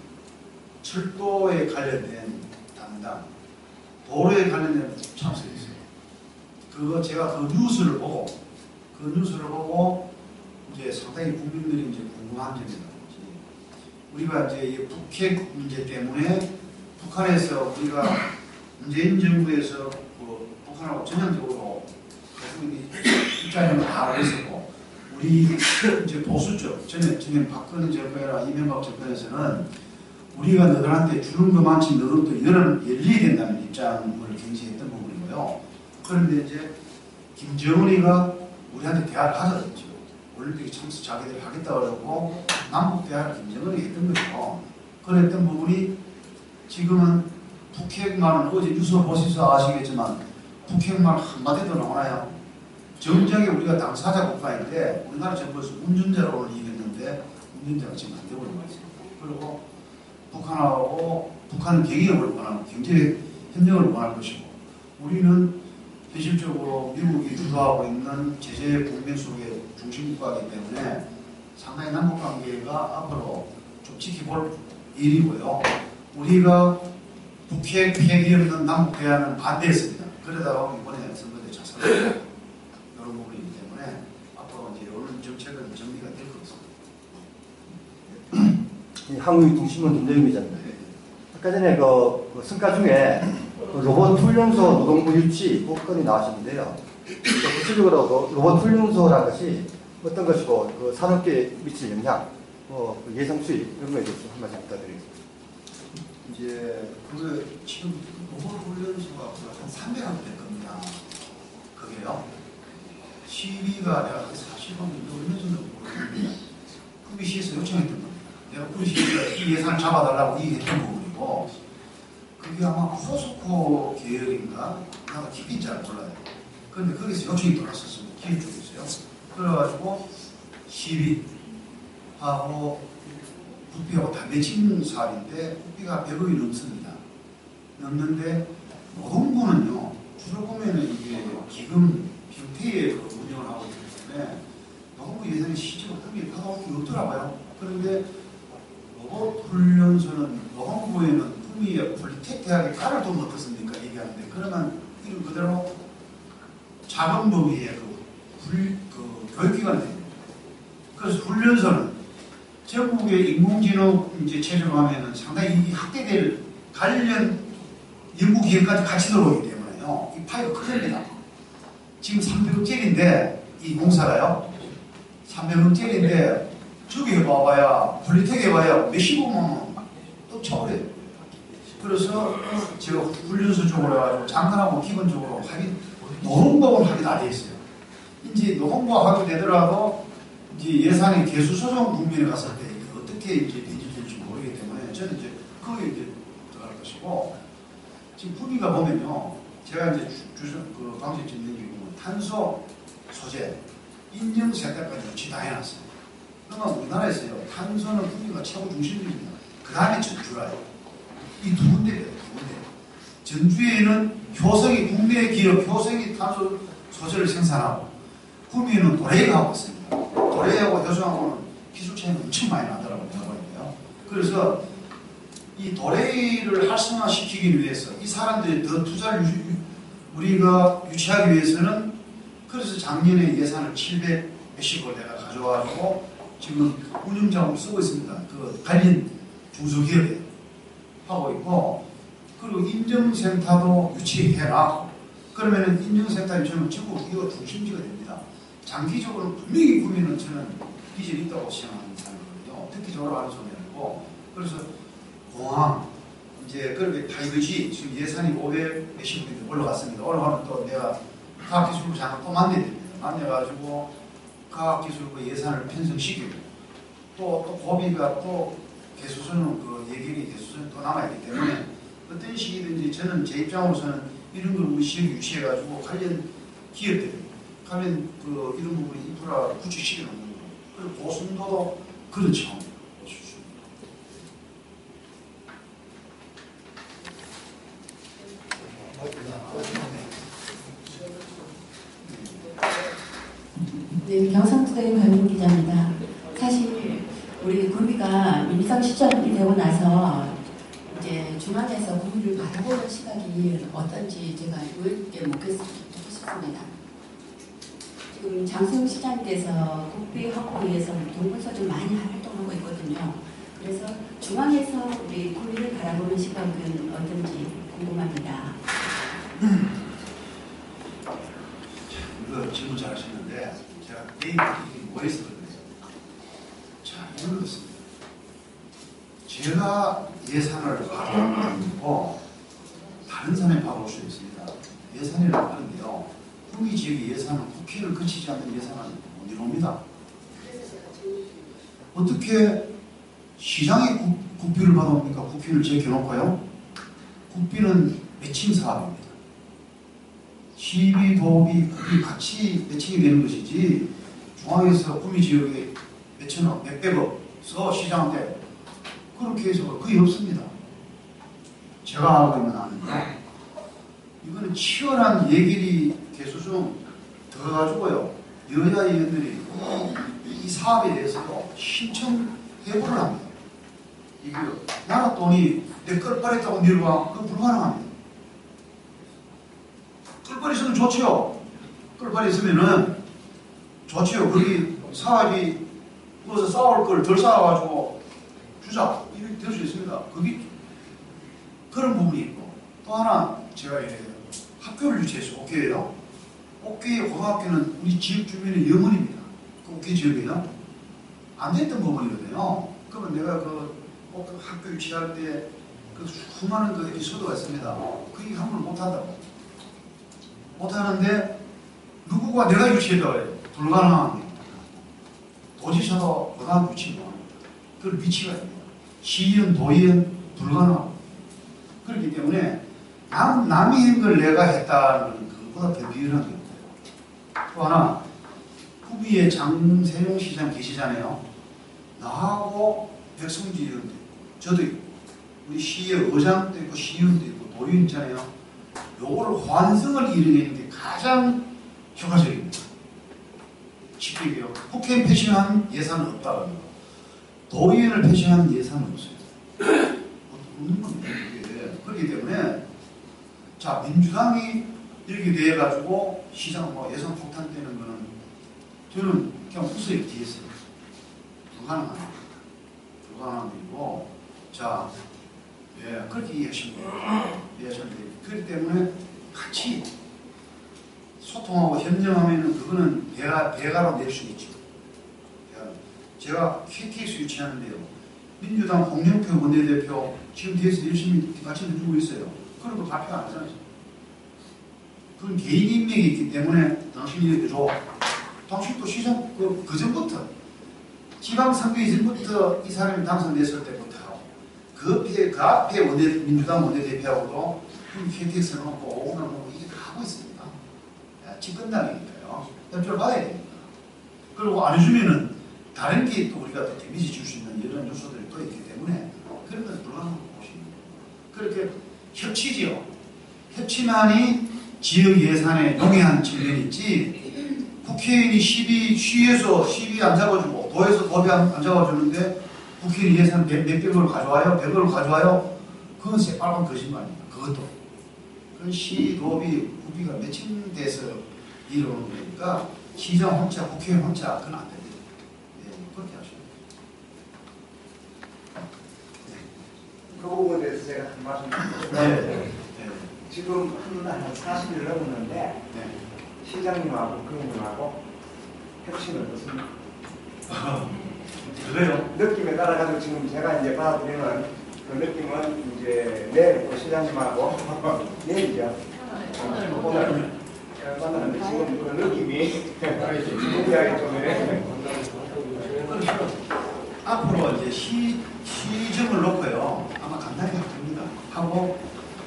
철도에 관련된 담당, 도로에 관련된 참석했어요. 그거 제가 그 뉴스를 보고 이제 상당히 국민들이 이제 궁금한 점이라든지 우리가 이제 이 북핵 문제 때문에 북한에서 우리가 문재인 정부에서 그 북한하고 전향적으로 입장을 다 했었고 우리 이제 보수 쪽 전에 박근혜 정권이나 이명박 정권에서는 우리가 너들한테 주는 것만치 너들도 열려야 된다는 입장을 경시했던 부분이고요. 그런데 이제 김정은이가 우리한테 대화를 하자랬죠. 올림픽에 참석 자기들이 하겠다고 그러고 남북 대화를 김정은이 했던 거죠. 그랬던 부분이 지금은 북핵만은 어제 뉴스 보시서 아시겠지만 북핵만 한마디도 나오나요? 정작에 우리가 당사자 국가인데 우리나라 정부에서 운전자로 오늘 얘기했는데 운전자가 지금 안 되고 있는 거있습니다. 그리고 북한은 경협을 원하고 경제 협력을 원할 것이고 우리는 현실적으로 미국이 주도하고 있는 제재 국면 속의 중심국가이기 때문에 상당히 남북관계가 앞으로 좀 지켜볼 일이고요. 우리가 북핵 폐기 없는 남북 대화는 반대했습니다. 그러다가 이번에 선거대 자살을 이런 부분이기 때문에 앞으로 이제 이런 정책은 정리가 될 것 같습니다. 한국유통신문 김대중 기자입니다. 아까 전에 그 성과 중에 로봇 훈련소 노동부 유치 그 건이 나왔었는데요. 구체적으로 로봇 훈련소라는 것이 어떤 것이고 그 산업계에 미칠 영향, 그 예상 수익 이런 거에 대해서 한 말씀 부탁드리겠습니다. 이제 그 지금 로봇 훈련소가 한 300원 될 겁니다. 그게요. 시비가 내가 한 40원 얼마 정도 모르겠는데 QBC에서 요청했던 겁니다. 내가 QBC에서 이 예산을 잡아달라고 얘기했던 부분이고 그게 아마 포스코 계열인가? 나가 깊이 잘 몰라요. 그런데 거기서 요청이 들어왔었습니다. 기획 쪽에서요. 그래가지고 시비하고 국비하고 담배 찍는 사업인데 국비가 100억이 넘습니다. 넘는데 노동부는요. 주로 보면은 이게 기금 형태의 운영을 하고 있기 때문에 노동부 예산이 실제로 국비에 파고올 게 없더라고요. 그런데 로봇 훈련소는 노동부에는 국비에 폴리텍 대학에 가를 두면 어떻습니까? 얘기하는데 그러면 이름 그대로 작은 범위의 교육기관이 됩니다. 그래서 훈련소는 전국의 인공지능 이제 체제로 하면은 상당히 이 학대될 관련 연구기획까지 같이 들어오기 때문에요. 이 파이가 크답니다. 지금 300억짜리인데 이 공사가요. 300억짜리인데 저기 해봐야 폴리텍 해봐야 몇십억만 원 또 쳐버려요. 그래서 제가 훈련소 쪽으로 해가지고 장관하고 기본적으로 하긴 노동법을 하게 다 돼 있어요. 이제 노동부가 하게 되더라도 이제 예산의 개수소송 국면에 갔을 때 어떻게 이제 뒤집힐지 모르기 때문에 저는 이제 거기에 이제 들어갈 것이고 지금 분위기가 보면요. 제가 이제 그 방식 짓는 게 보면 탄소 소재 인증센터까지 유치 다 해놨어요. 그러면 우리나라에서요. 탄소는 분위기가 최고 중심입니다. 그 다음에 전주라요. 이 두 군데예요. 두 군데. 전주에는 효성이 국내 기업 효성이 탄소 소재를 생산하고 구미에는 도레이가 하고 있습니다. 도레이하고 효성하고는 기술 차이가 엄청 많이 나더라고요. 그래서 이 도레이를 활성화시키기 위해서 이 사람들이 더 투자를 우리가 유치하기 위해서는 그래서 작년에 예산을 700몇십억을 내가 가져와가지고 지금 운영자금을 쓰고 있습니다. 그 관련 중소기업에 하고 있고 그리고 인증센터도 유치해라. 그러면은 인증센터 유치하면 전국 이거 중심지가 됩니다. 장기적으로 분명히 구미는 저는 비전이 있다고 생각하는 사람이거든요. 특히 졸업하는 소년이고 그래서 공항 이제 그렇게 다이것이 지금 예산이 500 몇십 억이 올라갔습니다. 올라가면 또 내가 과학기술부 장관 또 만나야 됩니다. 만나가지고 과학기술부 예산을 편성시키고 또 고비가 또 개수소는 그 예결위 개수소는 또 남아있기 때문에 어떤 시기든지 저는 제 입장으로서는 이런 걸 우리 시에 유치해가지고 관련 기업들 가면 그 이런 부분에 인프라 구축시켜 놓는 거 그리고 고순도도 그런 차원입니다. 네, 경상투데이 박민 기자입니다. 사실 우리 구미가 민주당시장이 되고 나서 이제 중앙에서 구미를 바라보는 시각이 어떤지 제가 의외롭게 묻겠습니다. 지금 장수영 시장께서 국비 확보를 위해서 동분서 좀 많이 활동하고 있거든요. 그래서 중앙에서 우리 구미를 바라보는 시각은 어떤지 궁금합니다. 이거 질문 잘하셨는데 제가 개인적인 뭐 했었거든요. 자, 이런 것입니다. 제가 예산을 바라보고 다른 사람이 바라볼 수 있습니다. 예산이라고 하는데요. 구미 지역의 예산은 국회를 거치지 않는 예산은 못 이룹니다. 어떻게 시장이 국비를 받아옵니까? 국비를 제껴놓고요. 국비는 매칭 사업입니다. 시비, 도비, 국비 같이 매칭이 되는 것이지 중앙에서 구미 지역에 몇천억, 몇백억 써 시장한테 그렇게 해서 거의 없습니다. 제가 하고 있는 아는데 이거는 치열한 예결위 개수중 들어가지고요. 여야 의원들이 이 사업에 대해서도 신청 해고를 합니다. 이게 나라 돈이 내 끌빨 했다고 내려와 그건 불가능합니다. 끌빨 있으면 좋지요. 끌빨 있으면은 좋지요. 거기 사업이 뭐서 싸울 걸 덜 쌓아가지고 주자 이렇게 될 수 있습니다. 거기 그런 부분이 있고 또 하나 제가 학교를 유치해서 옥계예요. 옥계 고등학교는 우리 지역 주민의 영혼입니다. 그 옥계 지역에는 안 됐던 부분이거든요. 그러면 내가 그 학교 유치할 때 그 수많은 그 에피소드가 있습니다. 그게 함부로 못한다고. 못하는데 누구가 내가 유치했다고 해요. 불가능한 게. 도지사도 고등학교 유치고 그걸 미치가 됩니다. 시의원, 도의원 불가능하고 그렇기 때문에 남이 한 걸 내가 했다는 그것보다 더 비열한 게 없어요. 또 하나 구미에 장세용 시장 계시잖아요. 나하고 백성지 의원도 저도 있고 우리 시의 의장도 있고 시의원도 있고 도의원 있잖아요. 요거를 환승을 이루는 게 가장 효과적입니다. 쉽게 얘기해요. 국회의원 패싱한 예산은 없다고 합니다. 도의원을 패싱한 예산은 없어요. 없는 겁니다. 그렇기 때문에 자 민주당이 이렇게 돼가지고 시장 뭐 예산 폭탄되는 거는 저는 그냥 후수에 뒤에서 불가능합니다. 불가능한 일이고 자 예, 그렇게 이해하시면 돼요. 이해하시면 돼요. 그렇기 때문에 같이 소통하고 협력하면 그거는 배가로 낼 수 있죠. 제가 KTX 유치하는데요. 민주당 홍영표 원내대표 지금 뒤에서 열심히 같이 해주고 있어요. 그런 거 발표 안 하잖아요. 그건 개인 인맥이 있기 때문에 당신이 해줘. 당신도 시장 그 전부터 지방선거 이전부터 이 사람이 당선됐을 때부터 그 앞에 민주당 원내대표하고도 KTX 놓고 오늘 뭐 이게 다 하고 있습니다. 집권당이니까요. 협조를 받아야 됩니다. 그리고 안 해주면은 다른 게 또 우리가 또 데미지 줄 수 있는 이런 요소들이 또 있기 때문에 그런 것은 불가능하다고 보십니다. 그렇게 협치지요. 협치만이 지역 예산에 용이한 측면이 있지 국회의원이 시에서 시비 안 잡아주고 도에서 도비 안 잡아주는데 국회의원 예산 몇백을 가져와요? 100을 가져와요? 그건 새빨간 거짓말입니다. 그것도. 그건 시, 도비, 국비가 매칭돼서 이루어오는 거니까 시장 혼자, 국회의원 혼자 그건 안 됩니다. 네, 그렇게 하시면 그 부분에 대해서 제가 한 말씀 드리겠습니다. 네. 지금 한 40일 넘었는데 시장님하고 그분하고 핵심은 어떻습니까? 그래요? 느낌에 따라가지고 지금 제가 이제 받아들이는 그 느낌은 이제 내일 그 시장님하고 내일이죠. 오늘 만나는데 지금 그 느낌이 준비하기 좀 해. 앞으로 이제 시점을 놓고요. 아마 간단히 할 겁니다. 하고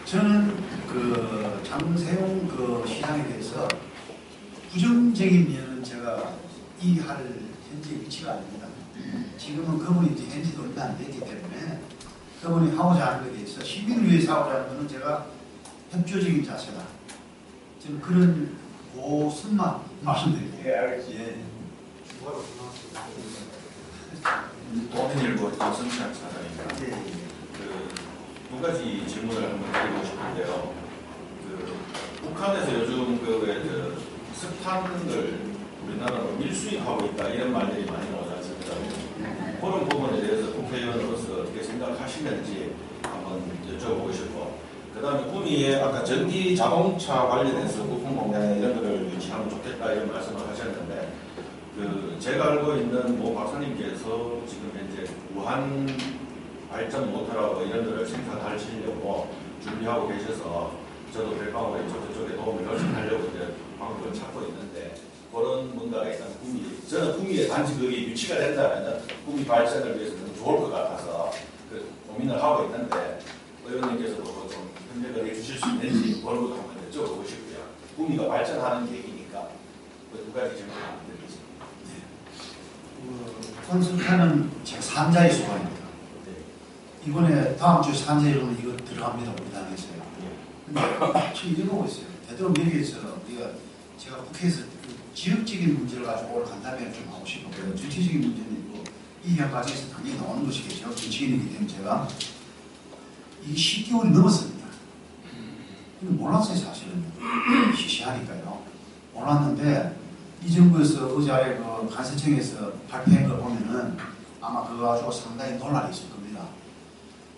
저는 그 장세용 그 시장에 대해서 부정적인 면은 제가 이해할 현재 위치가 아닙니다. 지금은 그분이 이제 현지도 얼마 안 됐기 때문에 그분이 하고자 하는 것에 대해서 시민을 위해서 하고자 하는 것은 제가 협조적인 자세다. 저는 그런 고순만 말씀드릴게요. 예, 알겠습니다. 예. 동인일보 정승찬 사장입니다. 예. 두 가지 질문을 한번 드리고 싶은데요. 북한에서 요즘 그 석탄을 우리나라로 밀수입하고 있다 이런 말들이 많이 나오지 않습니까? 그런 부분에 대해서 국회의원으로서 어떻게 생각하시는지 한번 여쭤보고 싶고, 그 다음에 구미에 아까 전기 자동차 관련해서 부품 공장에 이런 거를 유치하면 좋겠다 이런 말씀을 하셨는데, 제가 알고 있는 모 박사님께서 지금 현재 우한 발전 모터라고 이런 거를 생산하시려고 준비하고 계셔서 저도 별방으로 저쪽에 도움을 요청하려고 이제 방법을 찾고 있는데, 그런 뭔가가 있다면 저는 구미에 단지 그게 유치가 된다면 구미 발전을 위해서 는 좋을 것 같아서 그 고민을 하고 있는데, 의원님께서도 좀 협력을 해주실 수 있는지 그런 것도 한번 여쭤보고 싶고요. 구미가 발전하는 계기니까 그 두 가지 질문을 드리겠습니다. 선수타는 제 3자의 소관입니다. 이번에 다음 주 산재로는 이거 들어갑니다. 우리 당에서요. 근데 지금 이러고 있어요. 되도록 여기에서 우리가 제가 국회에서 그 지역적인 문제를 가지고 오늘 간담회를 좀 하고 싶었고요. 정치적인 문제는 있고 이 현장에서 당연히 나오는 것이겠죠. 정치인이기 때문에 제가 이 10개월이 넘었습니다. 근데 몰랐어요 사실은. 시시하니까요. 몰랐는데 이 정부에서 의자에 그 간세청에서 발표한 거 보면은 아마 그거 가지고 상당히 논란이 있을 겁니다.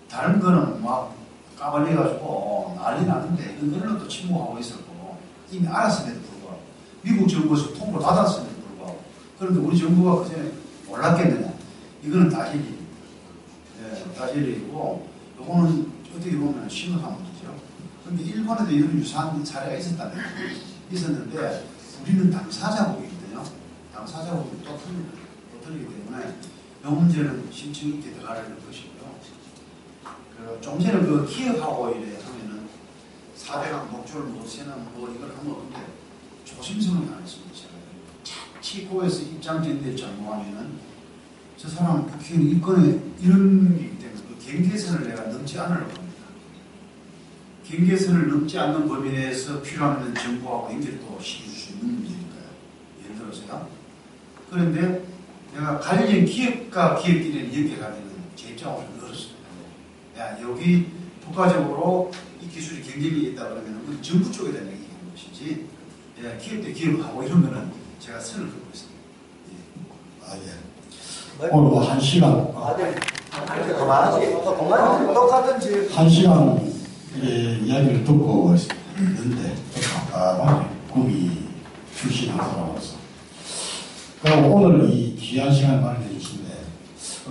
다른 거는 막 까발려가지고 난리 나는데 이건 언론도 침묵하고 있었고 이미 알았음에도 불구하고 미국 정부에서 통보를 받았음에도 불구하고, 그런데 우리 정부가 그전에 몰랐겠느냐. 이거는 따질이. 예, 따질이고 요거는 어떻게 보면 심각한 문제죠. 그런데 일본에도 이런 유사한 사례가 있었는데 우리는 당사자국이거든요. 당사자국이 또 틀리기 때문에 이 문제는 심층 있게 들어갈 것이고요. 좀 전에 그 기억하고 이래 하면은 400강 목줄 무엇이나 뭐 이걸 하면 근데 조심스럽게 안 했습니다. 자치고에서 입장전대 잘못하면은 저 사람 국회의원 이권에 이런 이기 때문에 그 경계선을 내가 넘지 않으려고 합니다. 경계선을 넘지 않는 범위 내에서 필요하면 정부하고 연결을 또 시켜줄 수 있는 문제니까요. 예를 들어서요. 그런데 내가 관련 기업과 기업끼리는 연결하면 제 입장으로 좀 어렵습니다. 야, 여기 국가적으로 이 기술이 경쟁력이 있다 그러면 우리 정부 쪽에다 얘기하는 것이지, 예, 기업 대 기업하고 이러면은 제가 선을 긋고 있습니다. 예. 아, 예. 오늘 뭐 1시간. 똑같은지. 1시간 이야기를 듣고 있는데, 구미 출신 한 사람으로서. 그럼 오늘 이 귀한 시간을 마련해 주신데,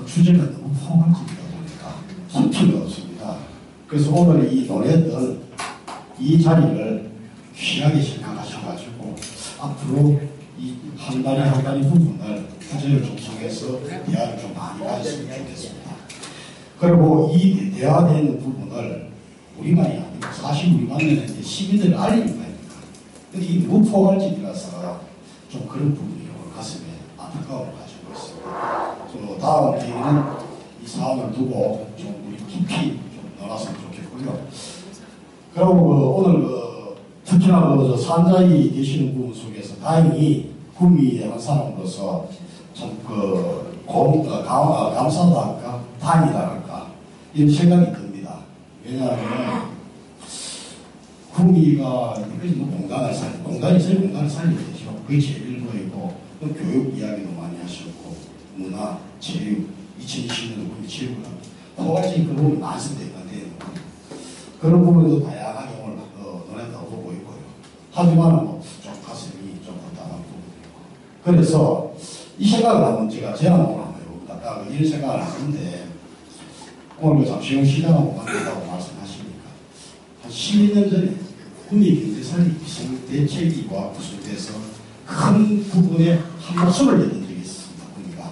주제가 너무 포괄적이다 보니까 깊이가 없습니다. 그래서 오늘 이 노래들, 이 자리를 귀하게 생각하셔가지고, 앞으로 이 한 다리 한 다리 부분을 주제를 조성해서 대화를 좀 많이 하셨으면 좋겠습니다. 그리고 이 대화되는 부분을 우리만이 아니고 사실 우리만은 이제 시민들을 알리는 거니까. 근데 이 무포괄적이라서 좀 그런 부분이 가슴에 안타까움을 가지고 있습니다. 그래서 다음 기회는 이 사안을 두고 좀 우리 깊이 좀 나눴으면 좋겠고요. 그리고 오늘 특히나 산자이 계시는 부분 속에서 다행히 구미의 한 사람으로서 좀 감사도 할까, 다행이다 할까, 이런 생각이 듭니다. 왜냐하면, 구미가 공단이 제일 공단을 살리게 되죠. 그게 제일 일부이고, 또 교육 이야기도 많이 하셨고, 문화, 체육, 2020년도 구미 체육관, 포괄적인 그런 부분이 많습니다. 그런 부분에도 다양하게 오늘 논의한다고 보고 있고요. 하지만 좀 가슴이 좀 답답한 부분이고, 그래서 이 생각을 한번 제가 제안을 한번 해봅니다. 이런 생각을 하는데 오늘 잠시용 시장하고 만든다고 말씀하시니까 한 12년 전에 국민경제살리 비상대책위가 구성돼서 큰 부분에 한 목소리를 냈던 적이 있습니다. 우리가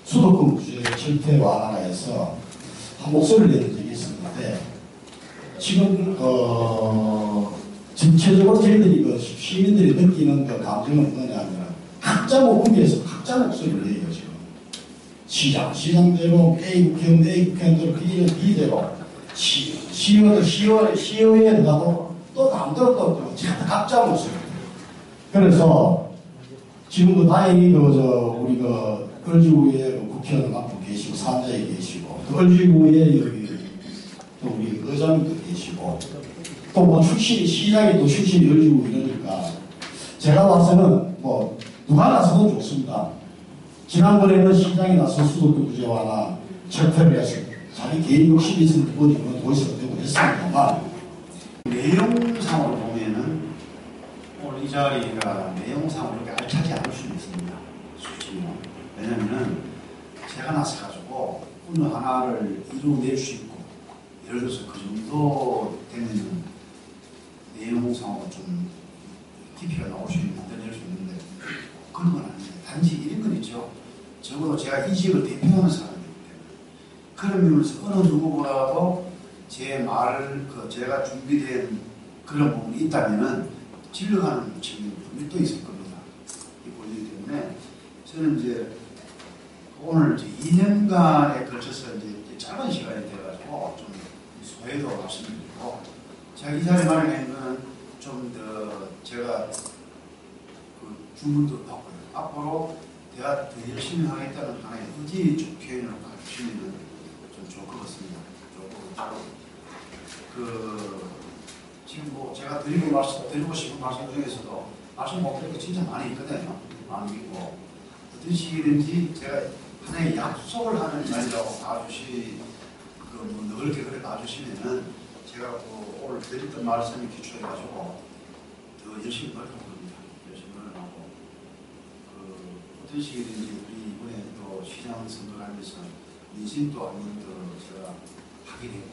수도권 구조의 절대 완화해서 한 목소리를 내는 적이 있었는데 지금 전체적으로 저희들이 시민들이 느끼는 그 감정은 뭐냐면 각자 목소리에서 각자 목소리를 내요. 지금 시장대로 A 국회의원대로 이대로 시의회에 가도 또 남대로 또 각자 목소리. 그래서 지금도 다행히 우리 을지구에 국회의원 맡고 계시고 산자에 계시고 또 을지구에 여기 또 우리 의장님도 계시고 또 뭐 출신이 시장이 또 출신이 을지구 이러니까 제가 봐서는 뭐 누가 나서도 좋습니다. 지난번에는 시장이 나서 수도권 구제 완화 철폐를 해서 자기 개인 욕심이 있는 부분이 도의서도 되고 했습니다만 내용상으로 보면은 오늘 이 자리가 내용상으로 그렇게 알차지 않을 수는 있습니다. 솔직히 왜냐면은 제가 나서가지고 어느 하나를 이루어낼 수 있고 예를 들어서 그 정도 되면은 내용상으로 좀 깊이가 나올 수 있는 만들어낼 수 있는데 그런 건 아닙니다. 단지 이런 건 있죠. 적어도 제가 이 지역을 대표하는 사람이기 때문에 그런 면에서 어느 누구보다도 제 말을 제가 준비된 그런 부분이 있다면은 질러가는 측면이 분명히 또 있을 겁니다. 이 보이기 때문에 저는 이제 오늘 이제 2년간에 걸쳐서 이제 짧은 시간이 돼가지고 좀 소회도 말씀드리고 제가 이 자리에 마련한 거는 좀 더 제가 그 주문도 받고요. 앞으로 내가 더 열심히 하겠다는 하나의 의지 좀 표현을 해주시면 좀 좋을 것 같습니다. 지금 뭐 제가 드리고 싶은 말씀 중에서도 말씀 못 드릴 거 진짜 많이 있거든요. 많이 있고 어떤 식이든지 제가 하나의 약속을 하는 말이라고 뭐 넓게 그래 봐주시면은 제가 오늘 드렸던 말씀에 기초해가지고 더 열심히 노력할 겁니다. 열심히 노력하고 어떤 식이든지 우리 이번에 또 시장 선거를 하면서 민심도 한 번 더 제가 확인했고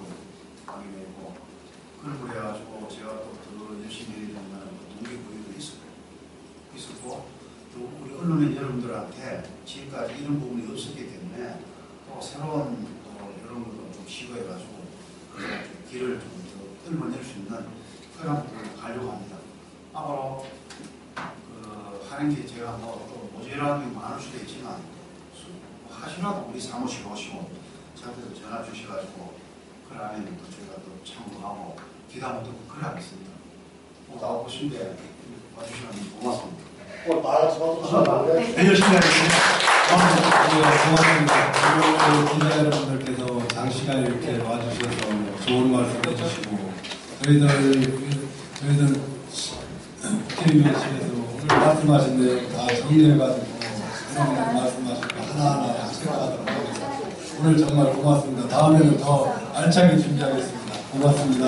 그런 거 해가지고 제가 또 더 열심히 해야 된다는 동기부여도 있었고 또 우리 언론인 여러분들한테 지금까지 이런 부분이 없었기 때문에 또 새로운 이런 것도 좀 시도해가지고 길을 좀 더 뚫어낼 수 있는 그런 부분을 가려고 합니다. 앞으로 하는 게 제가 또 모자란 게 많을 수도 있지만 하시라도 우리 사무실 오시고 저한테 전화 주셔가지고 그 안에 또 저희가 또 참고하고 기다못 듣고 그래 하겠습니다. 나오고싶은데 와주시면 고맙습니다. 오늘 말씀하셔서 열심히 하겠습니다. 고맙습니다. 기자 여러분들께서 장시간 이렇게 와주셔서 좋은 말씀 해주시고 저희들 국회의원실에서 오늘 말씀하신 내용 다 정리해가지고 여러분들 말씀하신 거 하나하나 생각하도록 하겠습니다. 오늘 정말 고맙습니다. 다음에는 더 알차게 준비하겠습니다. 고맙습니다.